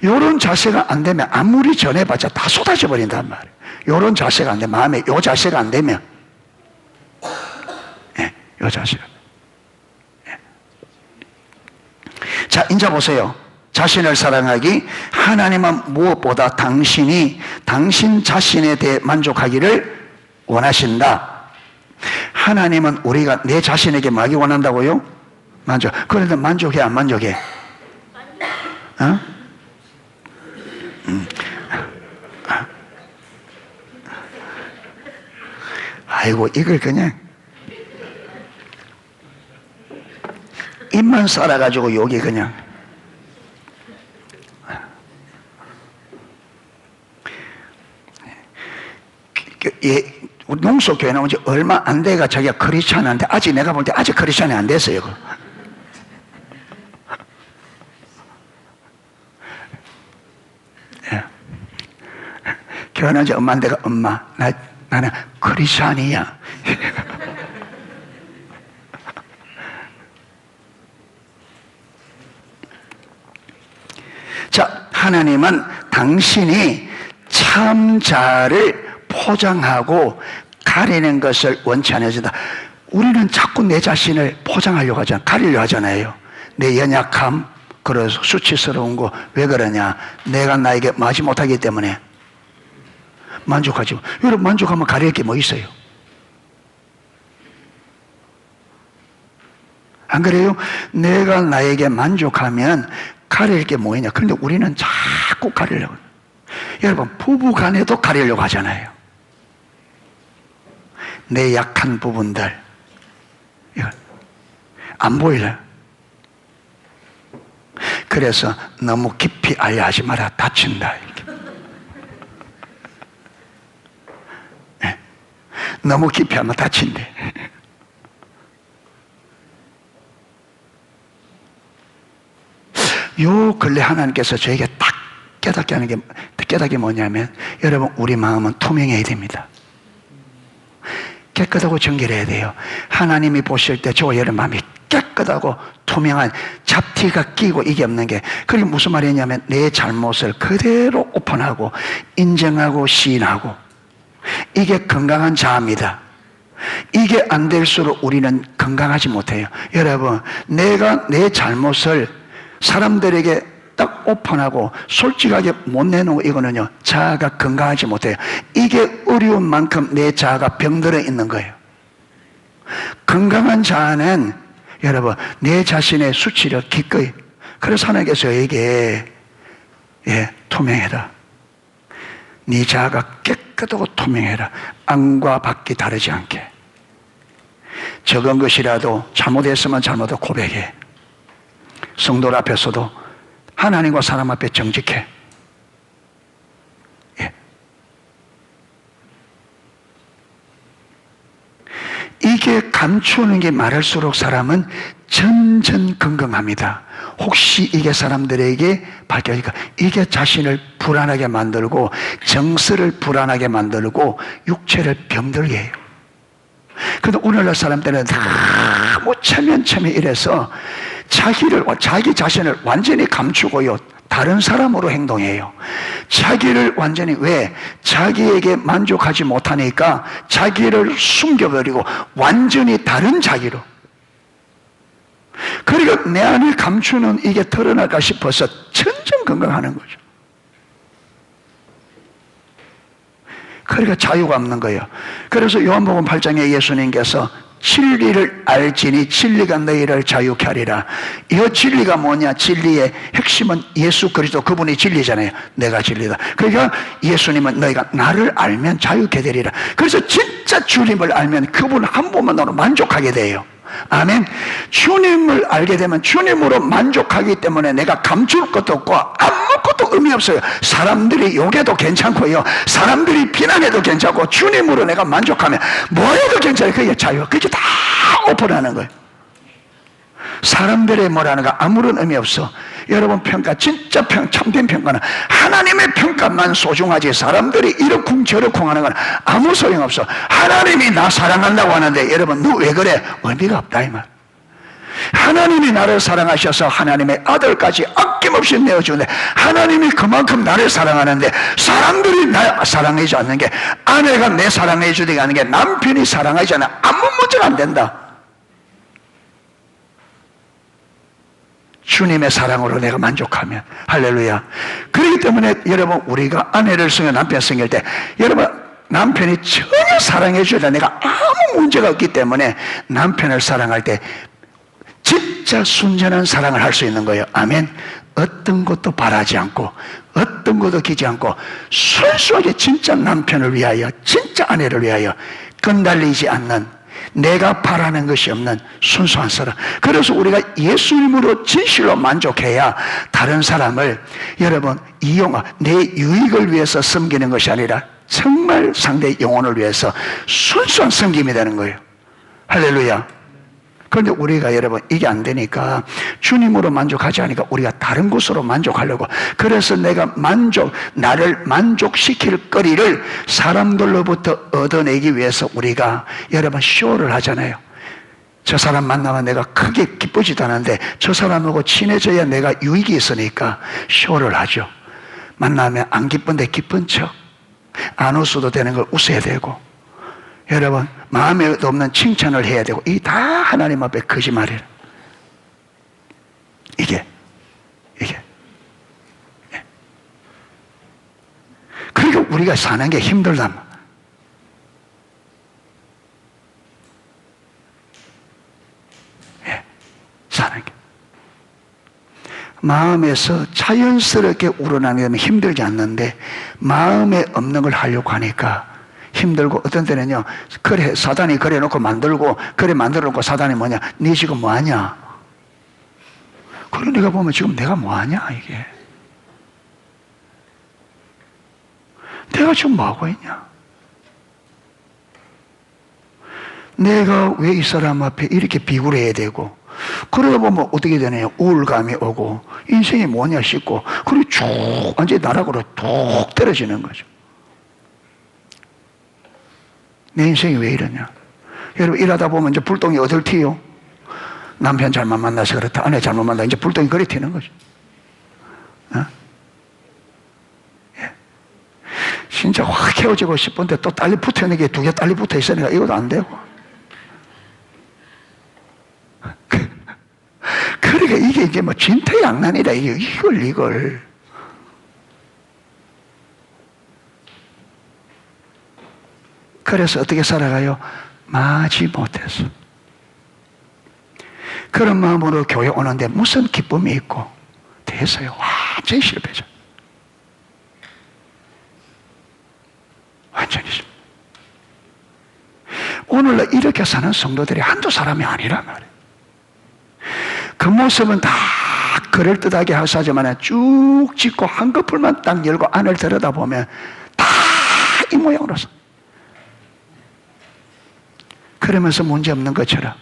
Speaker 1: 요런 자세가 안 되면 아무리 전해봤자 다 쏟아져 버린단 말이에요. 요런 자세가 안 되면, 마음에 요 자세가 안 되면, 요 자세가. 자, 이제 보세요. 자신을 사랑하기, 하나님은 무엇보다 당신 자신에 대해 만족하기를 원하신다. 하나님은 우리가 내 자신에게 뭐하기 원한다고요? 만족. 그런데 만족해 안 만족해? 어? 아이고, 이걸 그냥 입만 살아가지고 여기 그냥 우리 농수교회 나온 지 얼마 안 돼가 자기가 크리스찬한데, 아직 내가 볼 때 아직 크리스찬이 안 됐어요. 결혼한 지 엄마 안 돼가, 엄마 나는 크리스찬이야. 자, 하나님은 당신이 참자를 포장하고 가리는 것을 원치 않으신다. 우리는 자꾸 내 자신을 포장하려고 하잖아요. 가리려고 하잖아요. 내 연약함, 그래서 수치스러운 거. 왜 그러냐? 내가 나에게 마지 못하기 때문에. 만족하지. 여러분, 만족하면 가릴 게 뭐 있어요? 안 그래요? 내가 나에게 만족하면 가릴 게 뭐냐? 그런데 우리는 자꾸 가리려고. 여러분, 부부 간에도 가리려고 하잖아요. 내 약한 부분들. 이거 안 보이려. 그래서 너무 깊이 알려하지 마라. 다친다. 네. 너무 깊이 하면 다친대. 요 근래 하나님께서 저에게 딱 깨닫게 하는 게, 깨닫게 뭐냐면, 여러분, 우리 마음은 투명해야 됩니다. 깨끗하고 정결해야 돼요. 하나님이 보실 때 저와 여러분 마음이 깨끗하고 투명한, 잡티가 끼고 이게 없는 게, 그게 무슨 말이냐면 내 잘못을 그대로 오픈하고 인정하고 시인하고, 이게 건강한 자아입니다. 이게 안 될수록 우리는 건강하지 못해요. 여러분, 내가 내 잘못을 사람들에게 딱 오픈하고 솔직하게 못 내놓고, 이거는요, 자아가 건강하지 못해요. 이게 어려운 만큼 내 자아가 병들어 있는 거예요. 건강한 자아는 여러분, 내 자신의 수치를 기꺼이. 그래서 하나님께서 저에게 투명해라. 네 자아가 깨끗하고 투명해라. 안과 밖이 다르지 않게. 적은 것이라도 잘못했으면 잘못을 고백해. 성도들 앞에서도 하나님과 사람 앞에 정직해. 이게 감추는 게 많을수록 사람은 점점 건강합니다. 혹시 이게 사람들에게 밝혀지니까 이게 자신을 불안하게 만들고, 정서를 불안하게 만들고, 육체를 병들게 해요. 근데 오늘날 사람들은 너무 체면체면 이래서 자기 자신을 완전히 감추고요, 다른 사람으로 행동해요. 자기를 완전히, 왜? 자기에게 만족하지 못하니까 자기를 숨겨버리고 완전히 다른 자기로. 그러니까 내 안을 감추는 이게 드러날까 싶어서 천정건강하는 거죠. 그러니까 자유가 없는 거예요. 그래서 요한복음 8장에 예수님께서 진리를 알지니 진리가 너희를 자유케 하리라. 이 진리가 뭐냐? 진리의 핵심은 예수 그리스도, 그분이 진리잖아요. 내가 진리다. 그러니까 예수님은 너희가 나를 알면 자유케 되리라. 그래서 진짜 주님을 알면 그분 한 분만으로 만족하게 돼요. 아멘. 주님을 알게 되면 주님으로 만족하기 때문에 내가 감출 것도 없고 아무것도 의미 없어요. 사람들이 욕해도 괜찮고요, 사람들이 비난해도 괜찮고, 주님으로 내가 만족하면 뭐 해도 괜찮아요. 그게 자유. 그게 다 오픈하는 거예요. 사람들의 뭐라는 거 아무런 의미 없어. 여러분, 평가, 진짜 참된 평가는 하나님의 평가만 소중하지, 사람들이 이러쿵 저러쿵 하는 건 아무 소용없어. 하나님이 나 사랑한다고 하는데 여러분, 너 왜 그래? 의미가 없다 이 말. 하나님이 나를 사랑하셔서 하나님의 아들까지 아낌없이 내어주는데, 하나님이 그만큼 나를 사랑하는데 사람들이 나 사랑해주지 않는 게, 아내가 내 사랑해주지 않는 게, 남편이 사랑하지 않는, 아무 문제가 안 된다. 주님의 사랑으로 내가 만족하면, 할렐루야. 그렇기 때문에 여러분, 우리가 아내를 섬겨, 남편 섬길 때, 여러분, 남편이 전혀 사랑해줘야 내가 아무 문제가 없기 때문에 남편을 사랑할 때 진짜 순전한 사랑을 할 수 있는 거예요. 아멘. 어떤 것도 바라지 않고 어떤 것도 기지 않고 순수하게 진짜 남편을 위하여, 진짜 아내를 위하여 건달리지 않는, 내가 바라는 것이 없는 순수한 사랑. 그래서 우리가 예수님으로 진실로 만족해야 다른 사람을, 여러분, 내 유익을 위해서 섬기는 것이 아니라 정말 상대의 영혼을 위해서 순수한 섬김이 되는 거예요. 할렐루야. 그런데 우리가, 여러분, 이게 안 되니까, 주님으로 만족하지 않으니까 우리가 다른 곳으로 만족하려고, 그래서 나를 만족시킬 거리를 사람들로부터 얻어내기 위해서 우리가, 여러분, 쇼를 하잖아요. 저 사람 만나면 내가 크게 기쁘지도 않은데 저 사람하고 친해져야 내가 유익이 있으니까 쇼를 하죠. 만나면 안 기쁜데 기쁜 척, 안 웃어도 되는 걸 웃어야 되고, 여러분, 마음에 없는 칭찬을 해야 되고, 이 다 하나님 앞에 거짓말이에요. 이게. 그러니까 우리가 사는 게 힘들단 말이에요. 사는 게. 마음에서 자연스럽게 우러나는 게 힘들지 않는데, 마음에 없는 걸 하려고 하니까 힘들고, 어떤 때는요, 그래, 사단이 그래 놓고 만들고, 그래 만들어 놓고 사단이 뭐냐? 네 지금 뭐 하냐? 그래, 내가 보면 지금 내가 뭐 하냐, 이게. 내가 지금 뭐 하고 있냐? 내가 왜 이 사람 앞에 이렇게 비굴해야 되고, 그러다 보면 어떻게 되냐요? 우울감이 오고, 인생이 뭐냐 싶고, 그리고 쭉, 완전히 나락으로 툭 떨어지는 거죠. 내 인생이 왜 이러냐? 여러분, 일하다 보면 이제 불똥이 어딜 튀요? 남편 잘못 만나서 그렇다, 아내 잘못 만나서 이제 불똥이 그리 튀는 거죠. 어? 예. 진짜 확 헤어지고 싶은데 또 딸이 붙어 있는 게 두 개 딸이 붙어 있으니까 이것도 안 되고. 그러니까 이게 뭐 진퇴양난이다, 이걸. 그래서 어떻게 살아가요? 마지 못해서. 그런 마음으로 교회 오는데 무슨 기쁨이 있고, 됐어요. 완전히 실패죠. 완전히 실패. 오늘날 이렇게 사는 성도들이 한두 사람이 아니란 말이에요. 그 모습은 다 그럴듯하게 하사지만 쭉 짓고 한꺼풀만 딱 열고 안을 들여다보면 다 이 모양으로서. 그러면서 문제없는 것처럼,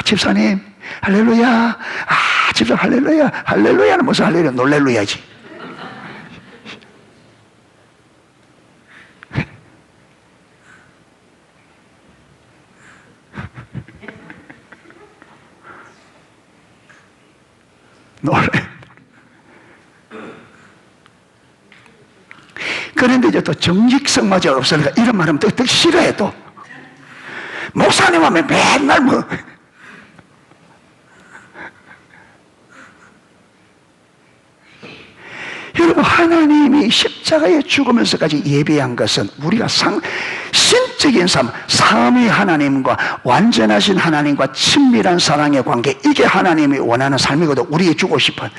Speaker 1: 집사님 할렐루야, 집사님 할렐루야, 할렐루야는 무슨 할렐루야, 놀렐루야지. 노래. 그런데 이제 또 정직성마저 없으니까 이런 말 하면 또 싫어해. 또 목사님 하면 맨날 뭐 여러분, 하나님이 십자가에 죽으면서까지 예비한 것은 우리가 신적인 삶, 삼위 하나님과 완전하신 하나님과 친밀한 사랑의 관계, 이게 하나님이 원하는 삶이거든. 우리에 주고 싶은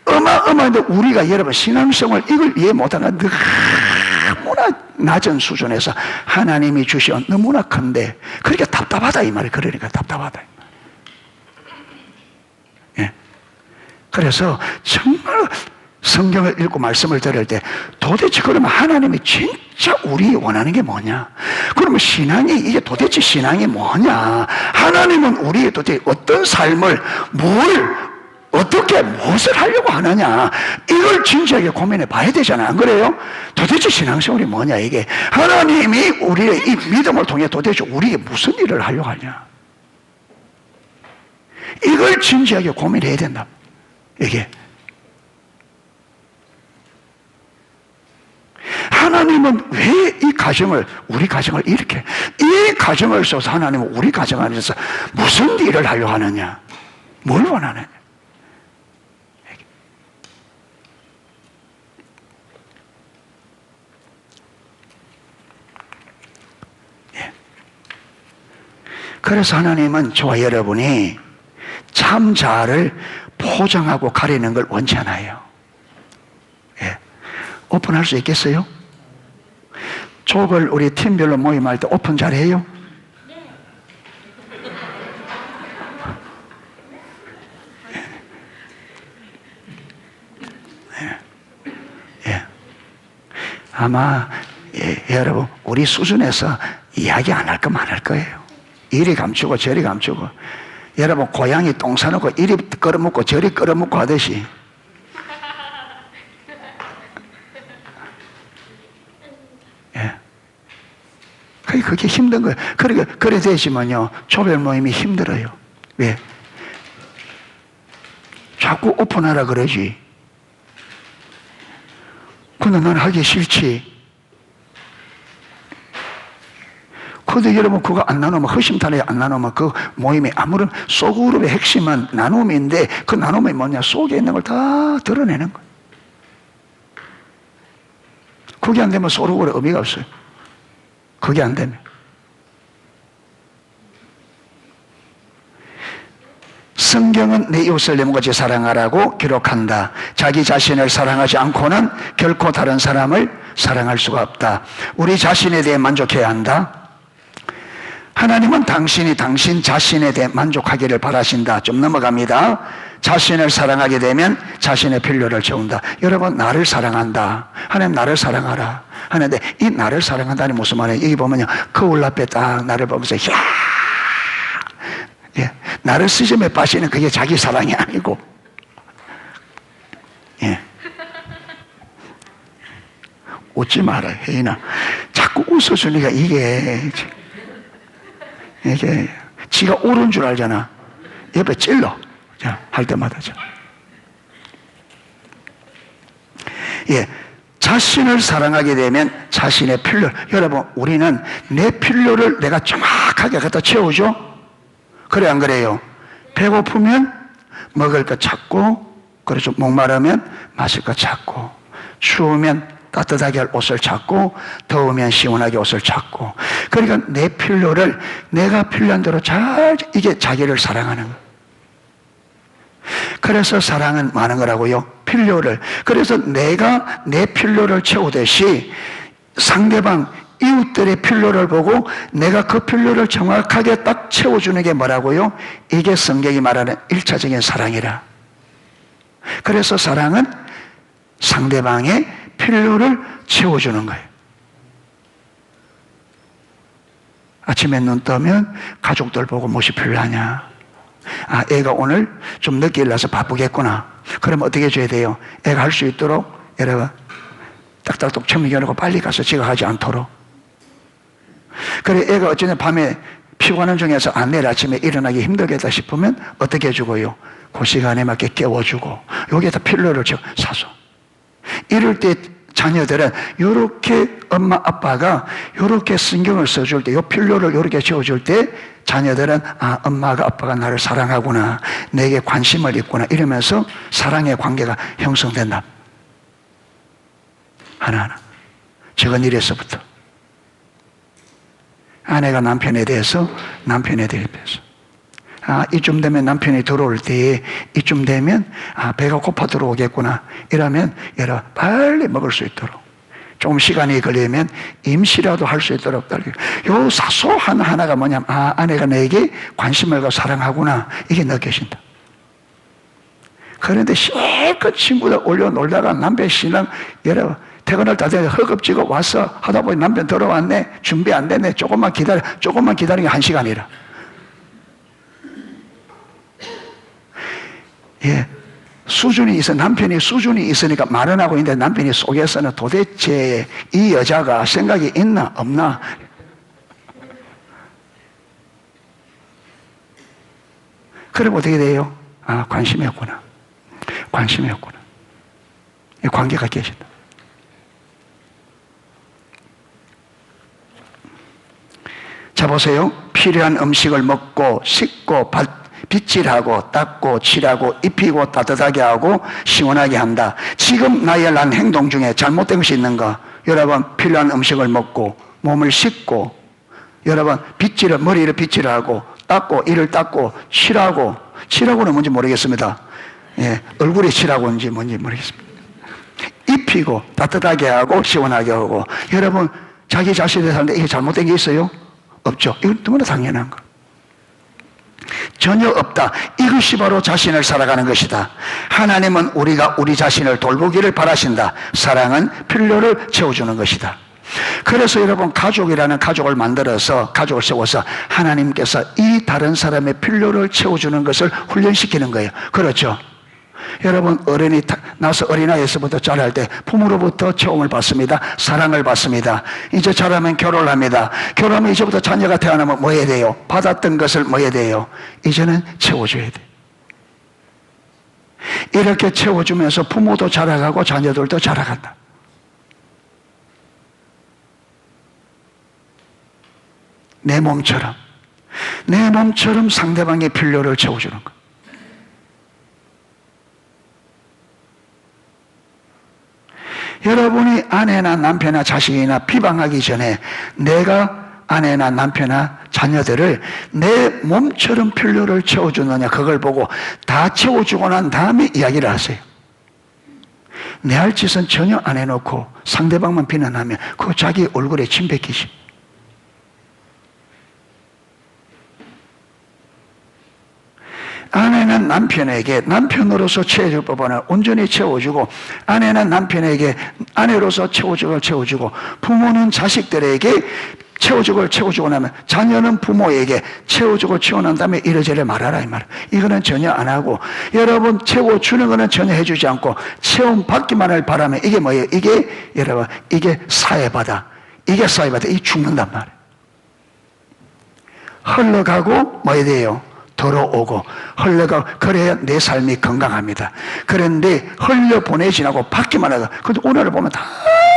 Speaker 1: 어마어마한데 우리가 여러분 신앙생활 이걸 이해 못하는 너무나 낮은 수준에서 하나님이 주시온 너무나 큰데 그러니까 답답하다 이 말이에요. 그러니까 답답하다. 예. 그래서 정말 성경을 읽고 말씀을 들을 때 도대체 그러면 하나님이 진짜 우리 원하는 게 뭐냐? 그러면 신앙이 이게 도대체 신앙이 뭐냐? 하나님은 우리의 도대체 어떤 삶을 어떻게 무엇을 하려고 하느냐? 이걸 진지하게 고민해 봐야 되잖아. 안 그래요? 도대체 신앙생활이 뭐냐 이게? 하나님이 우리의 이 믿음을 통해 도대체 우리에게 무슨 일을 하려고 하냐? 이걸 진지하게 고민해야 된다. 이게 하나님은 왜 이 가정을, 우리 가정을 이렇게, 이 가정을 써서 하나님은 우리 가정 안에서 무슨 일을 하려고 하느냐? 뭘 원하느냐? 예. 그래서 하나님은 저와 여러분이 참 자아를 포장하고 가리는 걸 원치 않아요. 예. 오픈할 수 있겠어요? 족을 우리 팀별로 모임할 때 오픈 잘해요? 예. 예. 아마 여러분 우리 수준에서 이야기 안 할 거면 안 할 거예요. 이리 감추고 저리 감추고 여러분 고양이 똥 싸놓고 이리 끌어먹고 저리 끌어먹고 하듯이 그게 힘든 거예요. 그러니까, 그래 되지만요, 조별 모임이 힘들어요. 왜? 자꾸 오픈하라 그러지. 근데 난 하기 싫지. 근데 여러분, 그거 안 나누면, 허심탄회 안 나누면 그 모임이 아무런 소그룹의 핵심은 나눔인데 그 나눔이 뭐냐? 속에 있는 걸 다 드러내는 거예요. 그게 안 되면 소그룹의 의미가 없어요. 그게 안 되면. 성경은 내 이웃을 내 몸같이 사랑하라고 기록한다. 자기 자신을 사랑하지 않고는 결코 다른 사람을 사랑할 수가 없다. 우리 자신에 대해 만족해야 한다. 하나님은 당신이 당신 자신에 대해 만족하기를 바라신다. 좀 넘어갑니다. 자신을 사랑하게 되면 자신의 필요를 채운다. 여러분, 나를 사랑한다. 하나님 나를 사랑하라 하는데 이 나를 사랑한다니 무슨 말이에요? 여기 보면요, 거울 앞에 딱 나를 보면서 야, 예, 나를 스즘에 빠지는 그게 자기 사랑이 아니고, 예, 웃지 마라 혜인아. 자꾸 웃어주니까 이게 지가 옳은 줄 알잖아. 옆에 찔러. 자, 할 때마다. 자. 예. 자신을 사랑하게 되면 자신의 필요. 여러분, 우리는 내 필요를 내가 정확하게 갖다 채우죠? 그래, 안 그래요? 배고프면 먹을 거 찾고, 그렇죠. 목마르면 마실 거 찾고, 추우면 따뜻하게 할 옷을 찾고, 더우면 시원하게 옷을 찾고. 그러니까 내 필요를 내가 필요한 대로 잘, 이게 자기를 사랑하는 거예요. 그래서 사랑은 많은 거라고요. 필요를. 그래서 내가 내 필요를 채우듯이 상대방 이웃들의 필요를 보고 내가 그 필요를 정확하게 딱 채워주는 게 뭐라고요? 이게 성경이 말하는 1차적인 사랑이라. 그래서 사랑은 상대방의 필요를 채워주는 거예요. 아침에 눈 뜨면 가족들 보고 무엇이 필요하냐? 아, 애가 오늘 좀 늦게 일어나서 바쁘겠구나. 그럼 어떻게 해줘야 돼요? 애가 할 수 있도록 여러분 딱딱똑 챙겨놓고 빨리 가서 지각하지 않도록. 그래, 애가 어쩌면 밤에 피곤한 중에서 내일 아침에 일어나기 힘들겠다 싶으면 어떻게 해주고요? 그 시간에 맞게 깨워주고, 여기에다 필러를 사서. 이럴 때 자녀들은 이렇게 엄마 아빠가 이렇게 신경을 써줄 때, 이 필요를 이렇게 채워줄 때 자녀들은 엄마가 아빠가 나를 사랑하구나, 내게 관심을 있구나, 이러면서 사랑의 관계가 형성된다. 하나하나. 적은 일에서부터 아내가 남편에 대해서, 남편에 대해서 이쯤 되면 남편이 들어올 때에 이쯤 되면 배가 고파 들어오겠구나, 이러면 여러분 빨리 먹을 수 있도록, 조금 시간이 걸리면 임시라도 할 수 있도록 요 사소한 하나가 뭐냐면 아내가 내게 관심을 갖고 사랑하구나, 이게 느껴진다. 그런데 실컷 친구들 올려 놀다가 남편 신랑 여러분 퇴근을 다 돼서 허겁지겁 와서 하다 보니 남편 들어왔네, 준비 안 됐네, 조금만 기다리는 게 1시간이라. 예, 수준이 있어. 남편이 수준이 있으니까 말은 하고 있는데 남편이 속에서는 도대체 이 여자가 생각이 있나 없나. 그럼 어떻게 돼요? 관심이 없구나, 관심이 없구나. 이 관계가 깨진다. 자, 보세요. 필요한 음식을 먹고 씻고 빗질하고 닦고 칠하고 입히고 따뜻하게 하고 시원하게 한다. 지금 나의 난 행동 중에 잘못된 것이 있는가? 여러분, 필요한 음식을 먹고 몸을 씻고, 여러분 머리를 빗질하고 닦고 이를 닦고 칠하고는 뭔지 모르겠습니다. 예, 얼굴에 칠하고인지 뭔지 모르겠습니다. 입히고 따뜻하게 하고 시원하게 하고. 여러분, 자기 자신을 사는데 이게 잘못된 게 있어요? 없죠. 이건 너무나 당연한 거. 전혀 없다. 이것이 바로 자신을 살아가는 것이다. 하나님은 우리가 우리 자신을 돌보기를 바라신다. 사랑은 필요를 채워주는 것이다. 그래서 여러분, 가족이라는 가족을 만들어서, 가족을 세워서 하나님께서 이 다른 사람의 필요를 채워주는 것을 훈련시키는 거예요. 그렇죠? 여러분, 어른이 나서 어린아이에서부터 자랄 때 부모로부터 체험을 받습니다. 사랑을 받습니다. 이제 자라면 결혼을 합니다. 결혼하면 이제부터 자녀가 태어나면 뭐 해야 돼요? 받았던 것을 뭐 해야 돼요? 이제는 채워줘야 돼. 이렇게 채워주면서 부모도 자라가고 자녀들도 자라간다. 내 몸처럼 상대방의 필요를 채워주는 것. 여러분이 아내나 남편이나 자식이나 비방하기 전에 내가 아내나 남편이나 자녀들을 내 몸처럼 필요를 채워주느냐, 그걸 보고 다 채워주고 난 다음에 이야기를 하세요. 내 할 짓은 전혀 안 해놓고 상대방만 비난하면 그거 자기 얼굴에 침 뱉기지. 아내는 남편에게 남편으로서 채워줄 법은 온전히 채워주고, 아내는 남편에게 아내로서 채워주고, 부모는 자식들에게 채워주고 나면 자녀는 부모에게 채워주고 난 다음에 이러저러 말하라, 이 말. 이거는 전혀 안 하고, 여러분 채워주는 거는 전혀 해주지 않고 채움 받기만을 바라면 이게 뭐예요? 이게 여러분, 이게 사회바다. 이게 죽는단 말이에요. 흘러가고 뭐 해야 돼요? 들어오고 흘러가고. 그래야 내 삶이 건강합니다. 그런데 흘려보내지라고 받기만 하고, 근데 오늘을 보면 다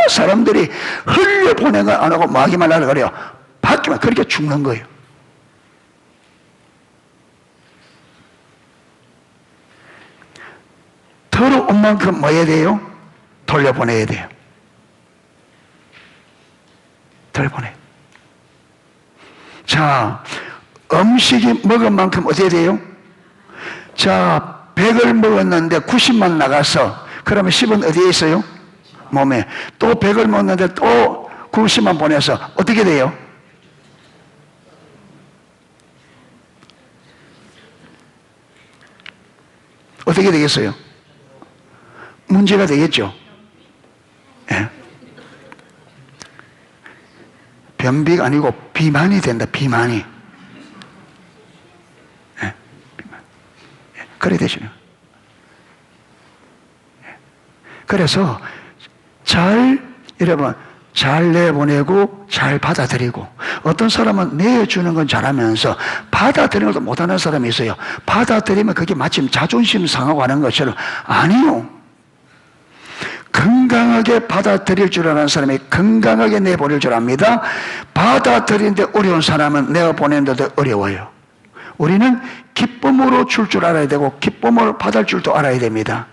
Speaker 1: 사람들이 흘려보내는 거 안 하고 뭐 하기만 하려고 그래요? 받기만. 그렇게 죽는 거예요. 들어온 만큼 뭐 해야 돼요? 돌려보내야 돼요. 돌려보내요. 자, 음식이 먹은 만큼 어떻게 돼요? 자, 100을 먹었는데 90만 나가서, 그러면 10은 어디에 있어요? 몸에. 또 100을 먹는데 또 90만 보내서 어떻게 돼요? 어떻게 되겠어요? 문제가 되겠죠. 예. 변비가 아니고 비만이 된다. 비만이. 그래 되시는. 그래서 여러분, 잘 내보내고 잘 받아들이고, 어떤 사람은 내주는 건 잘하면서 받아들이는 것도 못하는 사람이 있어요. 받아들이면 그게 마침 자존심 상하고 하는 것처럼. 아니요. 건강하게 받아들일 줄 아는 사람이 건강하게 내보낼 줄 압니다. 받아들이는데 어려운 사람은 내어보내는데도 어려워요. 우리는 기쁨으로 줄 줄 알아야 되고 기쁨을 받을 줄도 알아야 됩니다.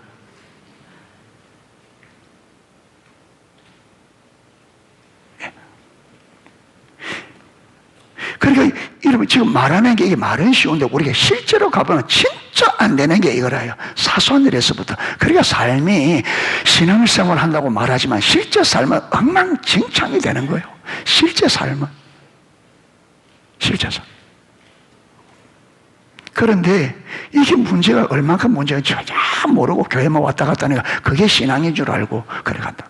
Speaker 1: 그러니까 여러분, 지금 말하는 게, 이게 말은 쉬운데 우리가 실제로 가보면 진짜 안 되는 게 이거라요. 사소한 일에서부터. 그러니까 삶이 신앙생활 한다고 말하지만 실제 삶은 엉망진창이 되는 거예요. 실제 삶은. 실제 삶. 그런데 이게 문제가 얼만큼 문제인지 전혀 모르고 교회만 왔다 갔다 하니까 그게 신앙인 줄 알고 그래 간다.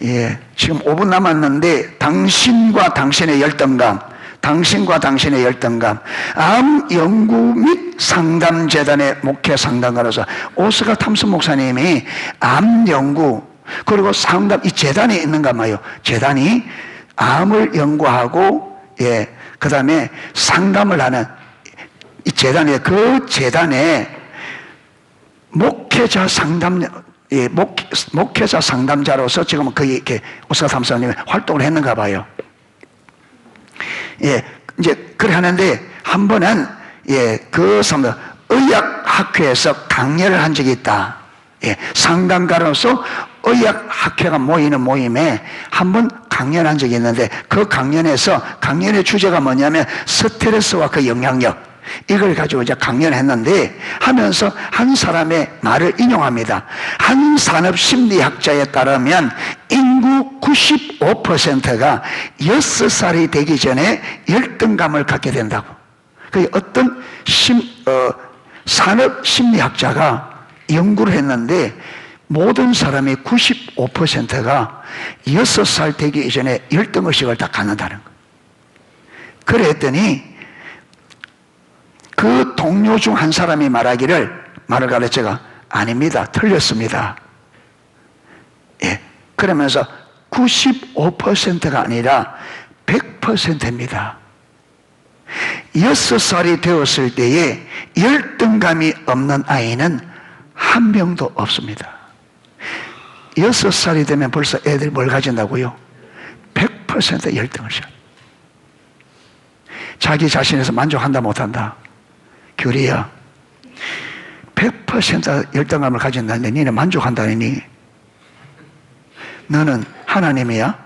Speaker 1: 예, 지금 5분 남았는데 당신과 당신의 열등감, 당신과 당신의 열등감, 암 연구 및 상담재단의 목회 상담가로서 오스가 탐슨 목사님이 암 연구 그리고 상담, 이 재단이 있는가 봐요. 재단이 암을 연구하고, 예, 그 다음에 상담을 하는 이 재단에, 그 재단에 목회자 상담, 예, 목회자 상담자로서 지금 거의 이렇게 오스카 탐슨님이 활동을 했는가 봐요. 예, 이제 그래 하는데 한 번은, 예, 그 의학학회에서 강연을 한 적이 있다. 예, 상담가로서 의학학회가 모이는 모임에 한 번 강연한 적이 있는데, 그 강연의 주제가 뭐냐면 스트레스와 그 영향력, 이걸 가지고 이제 강연했는데, 하면서 한 사람의 말을 인용합니다. 한 산업심리학자에 따르면 인구 95%가 6살이 되기 전에 열등감을 갖게 된다고. 그 어떤 산업심리학자가 연구를 했는데, 모든 사람이 95%가 6살 되기 이전에 열등의식을 다 갖는다는 거예요. 그랬더니 그 동료 중 한 사람이 말을 가르쳐가, 아닙니다, 틀렸습니다. 예, 그러면서 95%가 아니라 100%입니다. 6살이 되었을 때에 열등감이 없는 아이는 한 명도 없습니다. 6살이 되면 벌써 애들이 뭘 가진다고요? 100% 열등을 시작. 자기 자신에서 만족한다 못한다? 교리야, 100% 열등감을 가진다는데 니는 만족한다니? 너는 하나님이야?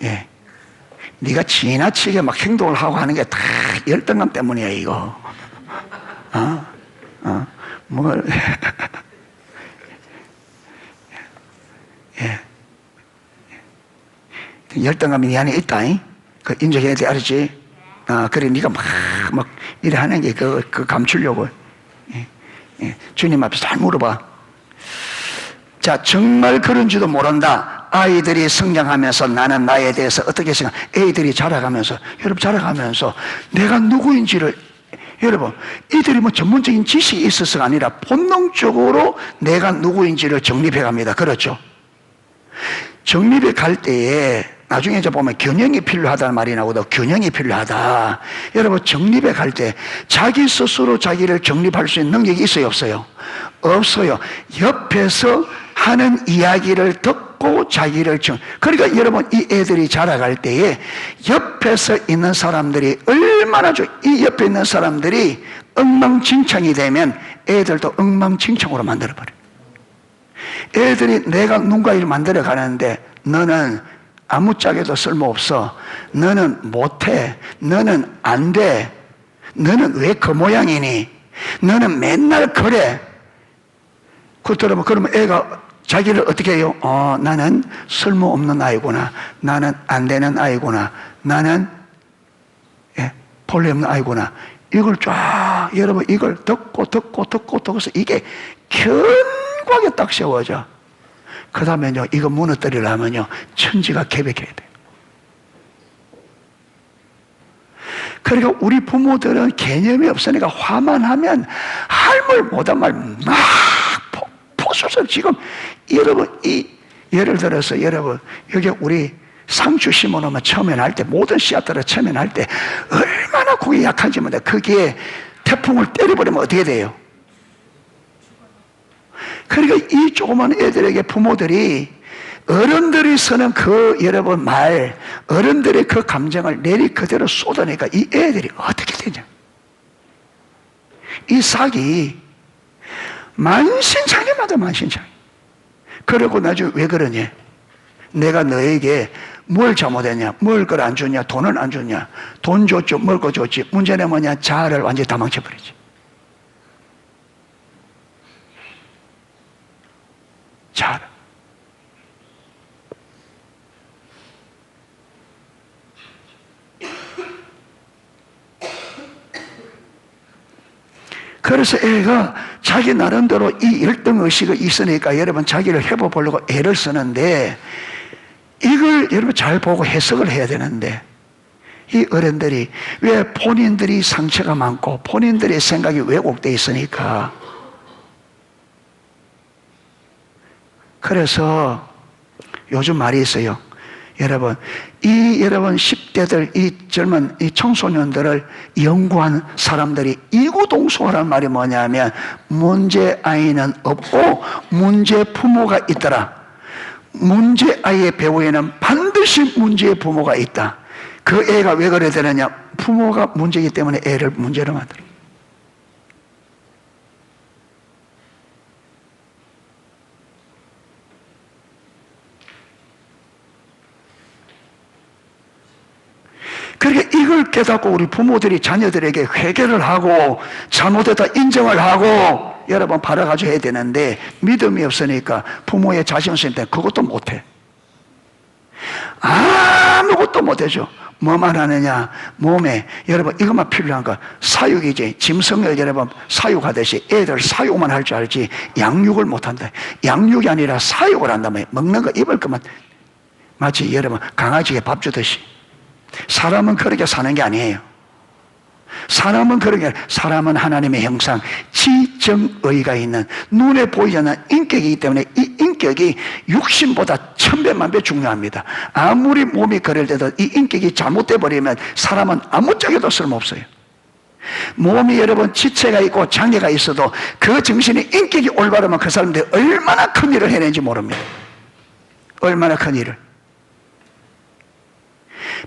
Speaker 1: 예. 네가 지나치게 막 행동을 하고 하는 게 다 열등감 때문이야, 이거. 뭘. 예. 열등감이 네 안에 있다, 그 인정해야 돼, 알았지? 그래, 네가 막 이래 하는 게 그 감추려고. 예. 주님 앞에서 잘 물어봐. 자, 정말 그런지도 모른다. 아이들이 성장하면서 나는 나에 대해서 어떻게 생각, 애들이 자라가면서, 여러분 자라가면서 내가 누구인지를, 여러분, 이들이 뭐 전문적인 지식이 있어서가 아니라 본능적으로 내가 누구인지를 정립해 갑니다. 그렇죠? 정립해 갈 때에 나중에 이제 보면 균형이 필요하다는 말이 나오거든. 균형이 필요하다. 여러분, 정립해 갈 때 자기 스스로 자기를 정립할 수 있는 능력이 있어요, 없어요? 없어요. 옆에서 하는 이야기를 듣고 자기를 그러니까 여러분, 이 애들이 자라갈 때에 옆에서 있는 사람들이 얼마나 이 옆에 있는 사람들이 엉망진창이 되면 애들도 엉망진창으로 만들어버려요. 애들이 내가 누군가 일을 만들어 가는데 너는 아무짝에도 쓸모없어, 너는 못해, 너는 안 돼, 너는 왜 그 모양이니, 너는 맨날 그래. 그러면 애가 자기를 어떻게 해요? 나는 쓸모없는 아이구나, 나는 안 되는 아이구나, 나는 본래 없는 아이구나. 이걸 쫙, 여러분, 이걸 듣고서 이게 견고하게 딱 세워져. 그 다음에요, 이거 무너뜨리려면요, 천지가 계획해야 돼요. 그러니까 우리 부모들은 개념이 없으니까 화만 하면 할 말 못한 말 막 포수서 지금 여러분, 예를 들어서 여러분, 여기 우리 상추 심어놓으면 처음에 날 때, 모든 씨앗들을 처음에 날 때 얼마나 그게 약한지 모르는데, 거기에 태풍을 때려버리면 어떻게 돼요? 그러니까 이 조그만 애들에게 부모들이 어른들이 쓰는 그 여러분 말, 어른들의 그 감정을 내리 그대로 쏟아내니까 이 애들이 어떻게 되냐? 이 싹이 만신창이마다 만신창이. 그리고 나중에 왜 그러냐? 내가 너에게 뭘 잘못했냐? 뭘 걸 안 줬냐? 돈을 안 줬냐? 돈 줬죠? 뭘 거 줬지? 문제는 뭐냐? 자아를 완전히 다 망쳐버리지. 자아를. 그래서 애가 자기 나름대로 이 1등 의식이 있으니까 여러분 자기를 해보려고 애를 쓰는데, 이걸 여러분 잘 보고 해석을 해야 되는데, 이 어른들이 왜 본인들이 상처가 많고 본인들의 생각이 왜곡되어 있으니까, 그래서 요즘 말이 있어요. 여러분, 여러분 10대들, 이 젊은 이 청소년들을 연구한 사람들이 이구동성어라는 말이 뭐냐면, 문제 아이는 없고 문제 부모가 있더라. 문제 아이의 배후에는 반드시 문제의 부모가 있다. 그 애가 왜 그래야 되느냐? 부모가 문제이기 때문에 애를 문제로 만들어. 그러니까 이걸 깨닫고 우리 부모들이 자녀들에게 회개를 하고 잘못했다 인정을 하고 여러분 바라가지고 해야 되는데, 믿음이 없으니까 부모의 자신심 때문에 그것도 못해. 아무것도 못해줘. 뭐만 하느냐? 몸에 여러분 이것만 필요한 거, 사육이지. 짐승을 여러분 사육하듯이 애들 사육만 할 줄 알지 양육을 못한다. 양육이 아니라 사육을 한다면 먹는 거 입을 것만, 마치 여러분 강아지에 밥 주듯이. 사람은 그렇게 사는 게 아니에요. 사람은 그렇게, 사람은 하나님의 형상, 지정의가 있는 눈에 보이지 않는 인격이기 때문에 이 인격이 육신보다 1000배만배 중요합니다. 아무리 몸이 그럴때도 이 인격이 잘못돼 버리면 사람은 아무짝에도 쓸모없어요. 몸이 여러분 지체가 있고 장애가 있어도 그 정신이 인격이 올바르면 그 사람들이 얼마나 큰 일을 해내는지 모릅니다. 얼마나 큰 일을.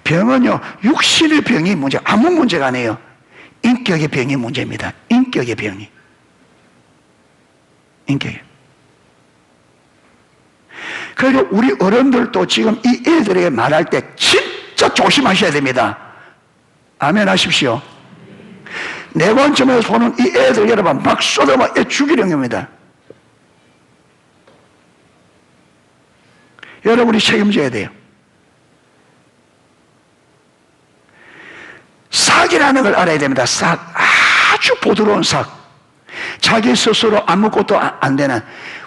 Speaker 1: 병은요, 육신의 병이 문제, 아무 문제가 아니에요. 인격의 병이 문제입니다. 인격의 병이. 인격이. 그리고 우리 어른들도 지금 이 애들에게 말할 때 진짜 조심하셔야 됩니다. 아멘 하십시오. 내 관점에서 보는 이 애들 여러분 막 쏟아봐 애 죽이려는 겁니다. 여러분이 책임져야 돼요. 삭이라는 걸 알아야 됩니다. 삭, 아주 부드러운 삭. 자기 스스로 아무것도 안 되는,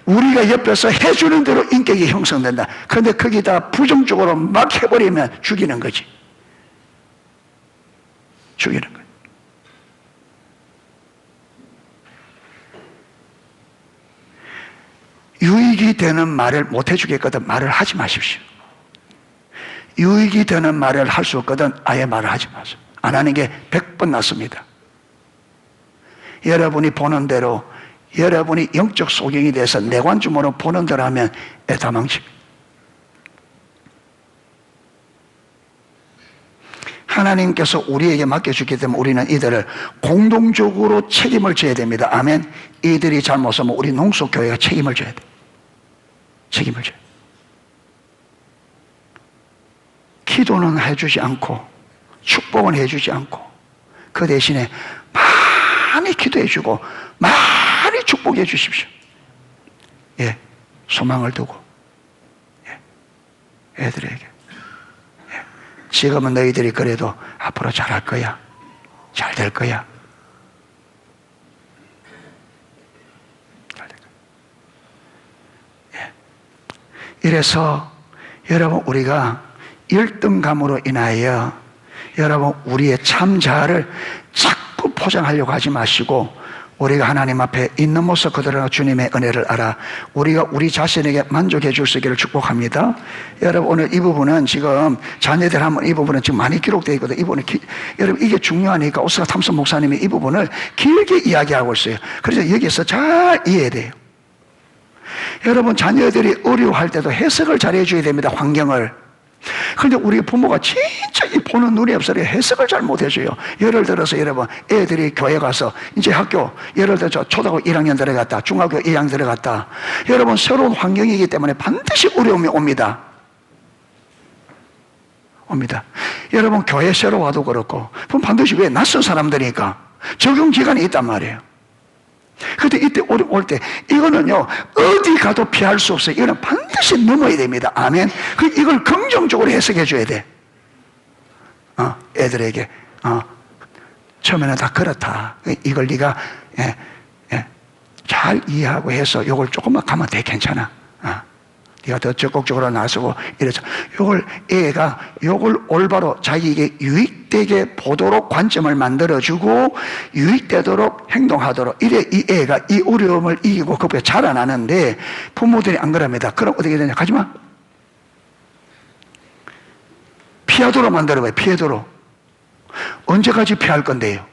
Speaker 1: 우리가 옆에서 해주는 대로 인격이 형성된다. 그런데 거기다 부정적으로 막 해버리면 죽이는 거지. 죽이는 거지. 유익이 되는 말을 못 해주겠거든 말을 하지 마십시오. 유익이 되는 말을 할 수 없거든 아예 말을 하지 마세요. 안 하는 게 100번 낫습니다. 여러분이 보는 대로, 여러분이 영적 소경이 돼서 내관점으로 보는 대로 하면 애 다 망칩니다. 하나님께서 우리에게 맡겨주기 때문에 우리는 이들을 공동적으로 책임을 져야 됩니다. 아멘. 이들이 잘못하면 우리 농속교회가 책임을 져야 돼. 책임을 져야 돼. 기도는 해주지 않고 축복은 해주지 않고 그 대신에 많이 기도해주고 많이 축복해 주십시오. 예, 소망을 두고, 예, 애들에게, 예, 지금은 너희들이 그래도 앞으로 잘할 거야, 잘 될 거야, 잘 될 거야. 예, 이래서 여러분, 우리가 열등감으로 인하여 여러분 우리의 참 자아를 자꾸 포장하려고 하지 마시고, 우리가 하나님 앞에 있는 모습 그대로 주님의 은혜를 알아 우리가 우리 자신에게 만족해 줄 수 있기를 축복합니다. 여러분, 오늘 이 부분은 지금 자녀들 하면 이 부분은 지금 많이 기록되어 있거든요. 이 부분은 여러분, 이게 중요하니까 오스카 탐슨 목사님이 이 부분을 길게 이야기하고 있어요. 그래서 여기서 잘 이해해야 돼요. 여러분, 자녀들이 어려워할 때도 해석을 잘 해줘야 됩니다. 환경을. 그런데 우리 부모가 진짜 이 보는 눈이 없어요. 해석을 잘 못해줘요. 예를 들어서 여러분, 애들이 교회 가서 이제 학교, 예를 들어서 초등학교 1학년 들어갔다, 중학교 2학년 들어갔다. 여러분, 새로운 환경이기 때문에 반드시 어려움이 옵니다. 여러분, 교회 새로 와도 그렇고, 그럼 반드시 왜 낯선 사람들이니까 적응 기간이 있단 말이에요. 그런데 이때 올 때 이거는요, 어디 가도 피할 수 없어요. 이거는 반드시 넘어야 됩니다. 아멘. 이걸 긍정적으로 해석해 줘야 돼. 애들에게 처음에는 다 그렇다. 이걸 네가 잘 이해하고 해서 이걸 조금만 가면 돼. 괜찮아. 네가 더 적극적으로 나서고 이래서 애가 이걸 올바로 자기에게 유익되게 보도록 관점을 만들어주고 유익되도록 행동하도록, 이래 이 애가 이 어려움을 이기고 그렇게 자라나는데, 부모들이 안 그럽니다. 그럼 어떻게 되냐? 가지마. 피하도록 만들어봐요. 피하도록. 언제까지 피할 건데요?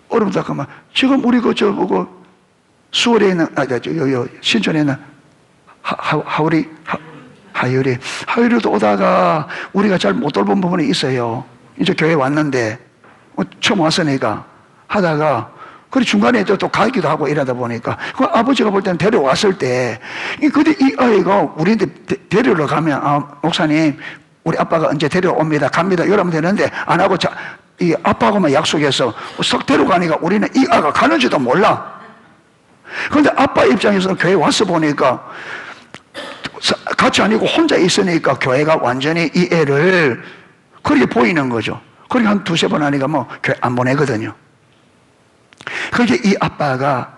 Speaker 1: 어렵다 그러면 지금 우리 수월에 있는 신촌에 있는 하율이도 오다가 우리가 잘 못 돌본 부분이 있어요. 이제 교회 왔는데 처음 왔으니까 하다가 그리고 중간에 또 가기도 하고 이러다 보니까 그 아버지가 볼 때는 데려왔을 때 근데 이 아이가 우리한테 데리러 가면 목사님 우리 아빠가 언제 데려옵니다 갑니다 이러면 되는데 안 하고 이 아빠하고만 약속해서 썩 데려가니까 우리는 이 아가 가는지도 몰라. 그런데 아빠 입장에서는 교회 와서 보니까 같이 아니고 혼자 있으니까 교회가 완전히 이 애를 그렇게 보이는 거죠. 그러니까 한 두세 번 하니까 뭐 교회 안 보내거든요. 그게 이 아빠가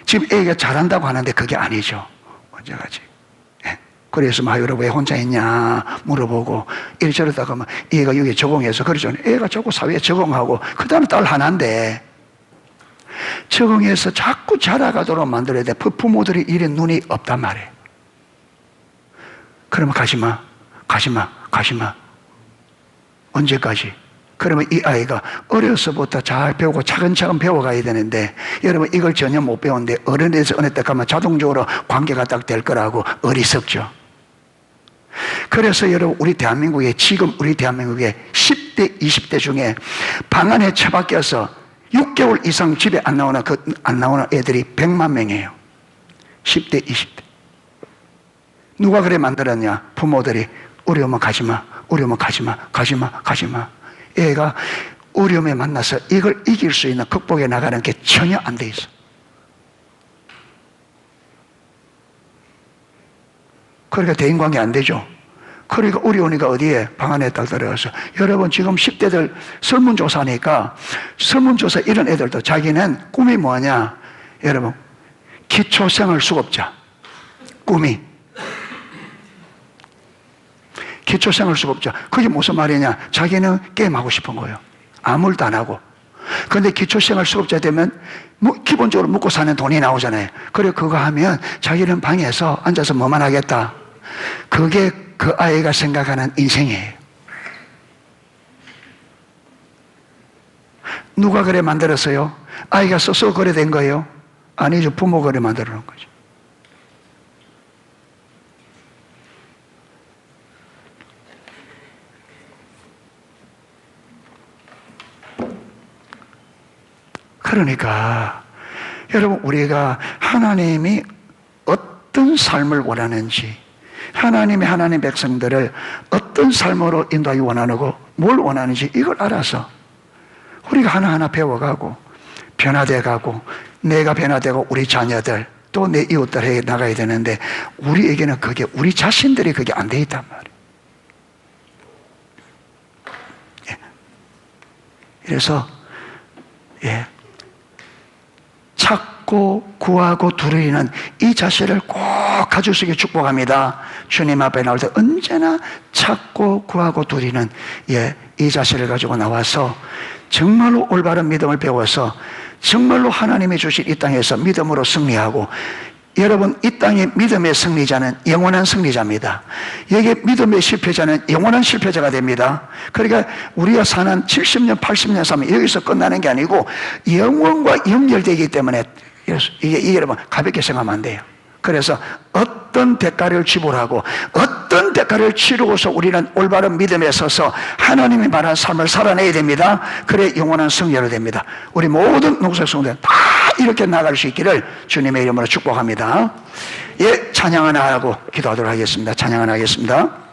Speaker 1: 지금 애가 잘한다고 하는데 그게 아니죠. 먼저 가지. 그래서 마유로 왜 혼자 있냐 물어보고 이러저러다가 막 애가 여기에 적응해서 그러죠. 애가 자꾸 사회에 적응하고 그 다음에 딸 하나인데 적응해서 자꾸 자라가도록 만들어야 돼. 부모들이 이래 눈이 없단 말이에요. 그러면 가지마. 언제까지? 그러면 이 아이가 어려서부터 잘 배우고 차근차근 배워가야 되는데, 여러분 이걸 전혀 못 배우는데 어른에서 어느 때 가면 자동적으로 관계가 딱 될 거라고 어리석죠. 그래서 여러분 지금 우리 대한민국에 10대, 20대 중에 방 안에 처박혀서 6개월 이상 집에 안 나오는 애들이 100만 명이에요. 10대, 20대. 누가 그래 만들었냐? 부모들이. 어려우면 가지마. 애가 어려움에 만나서 이걸 이길 수 있는 극복해 나가는 게 전혀 안 돼 있어. 그러니까 대인관계 안 되죠. 그러니까 어려우니까 어디에? 방 안에 딱 들어가서. 여러분 지금 10대들 설문조사니까 설문조사 이런 애들도 자기는 꿈이 뭐냐? 여러분 기초생활수급자 꿈이 기초생활수급자. 그게 무슨 말이냐? 자기는 게임하고 싶은 거예요. 아무 일도 안 하고. 그런데 기초생활수급자 되면 기본적으로 먹고 사는 돈이 나오잖아요. 그리고 그거 하면 자기는 방에서 앉아서 뭐만 하겠다. 그게 그 아이가 생각하는 인생이에요. 누가 그래 만들었어요? 아이가 스스로 그래 된 거예요? 아니죠. 부모가 그래 만들어 놓은 거죠. 그러니까 여러분 우리가 하나님이 어떤 삶을 원하는지, 하나님 백성들을 어떤 삶으로 인도하기 원하고 뭘 원하는지 이걸 알아서 우리가 하나하나 배워가고 변화돼가고 내가 변화되고 우리 자녀들 또 내 이웃들에게 나가야 되는데, 우리에게는 그게 우리 자신들이 그게 안 돼 있단 말이에요. 그래서 찾고 구하고 두려는 이 자세를 꼭 가주시기 축복합니다. 주님 앞에 나올 때 언제나 찾고 구하고 누리는 이 자세를 가지고 나와서 정말로 올바른 믿음을 배워서 정말로 하나님이 주신 이 땅에서 믿음으로 승리하고, 여러분, 이 땅의 믿음의 승리자는 영원한 승리자입니다. 여기 믿음의 실패자는 영원한 실패자가 됩니다. 그러니까 우리가 사는 70년, 80년 살면 여기서 끝나는 게 아니고 영원과 연결되기 때문에 이게 여러분 가볍게 생각하면 안 돼요. 그래서 어떤 대가를 지불하고 어떤 대가를 치르고서 우리는 올바른 믿음에 서서 하나님이 말한 삶을 살아내야 됩니다. 그래 영원한 승리가 됩니다. 우리 모든 농사 성도들 다 이렇게 나갈 수 있기를 주님의 이름으로 축복합니다. 찬양 하나 하고 기도하도록 하겠습니다. 찬양 하나 하겠습니다.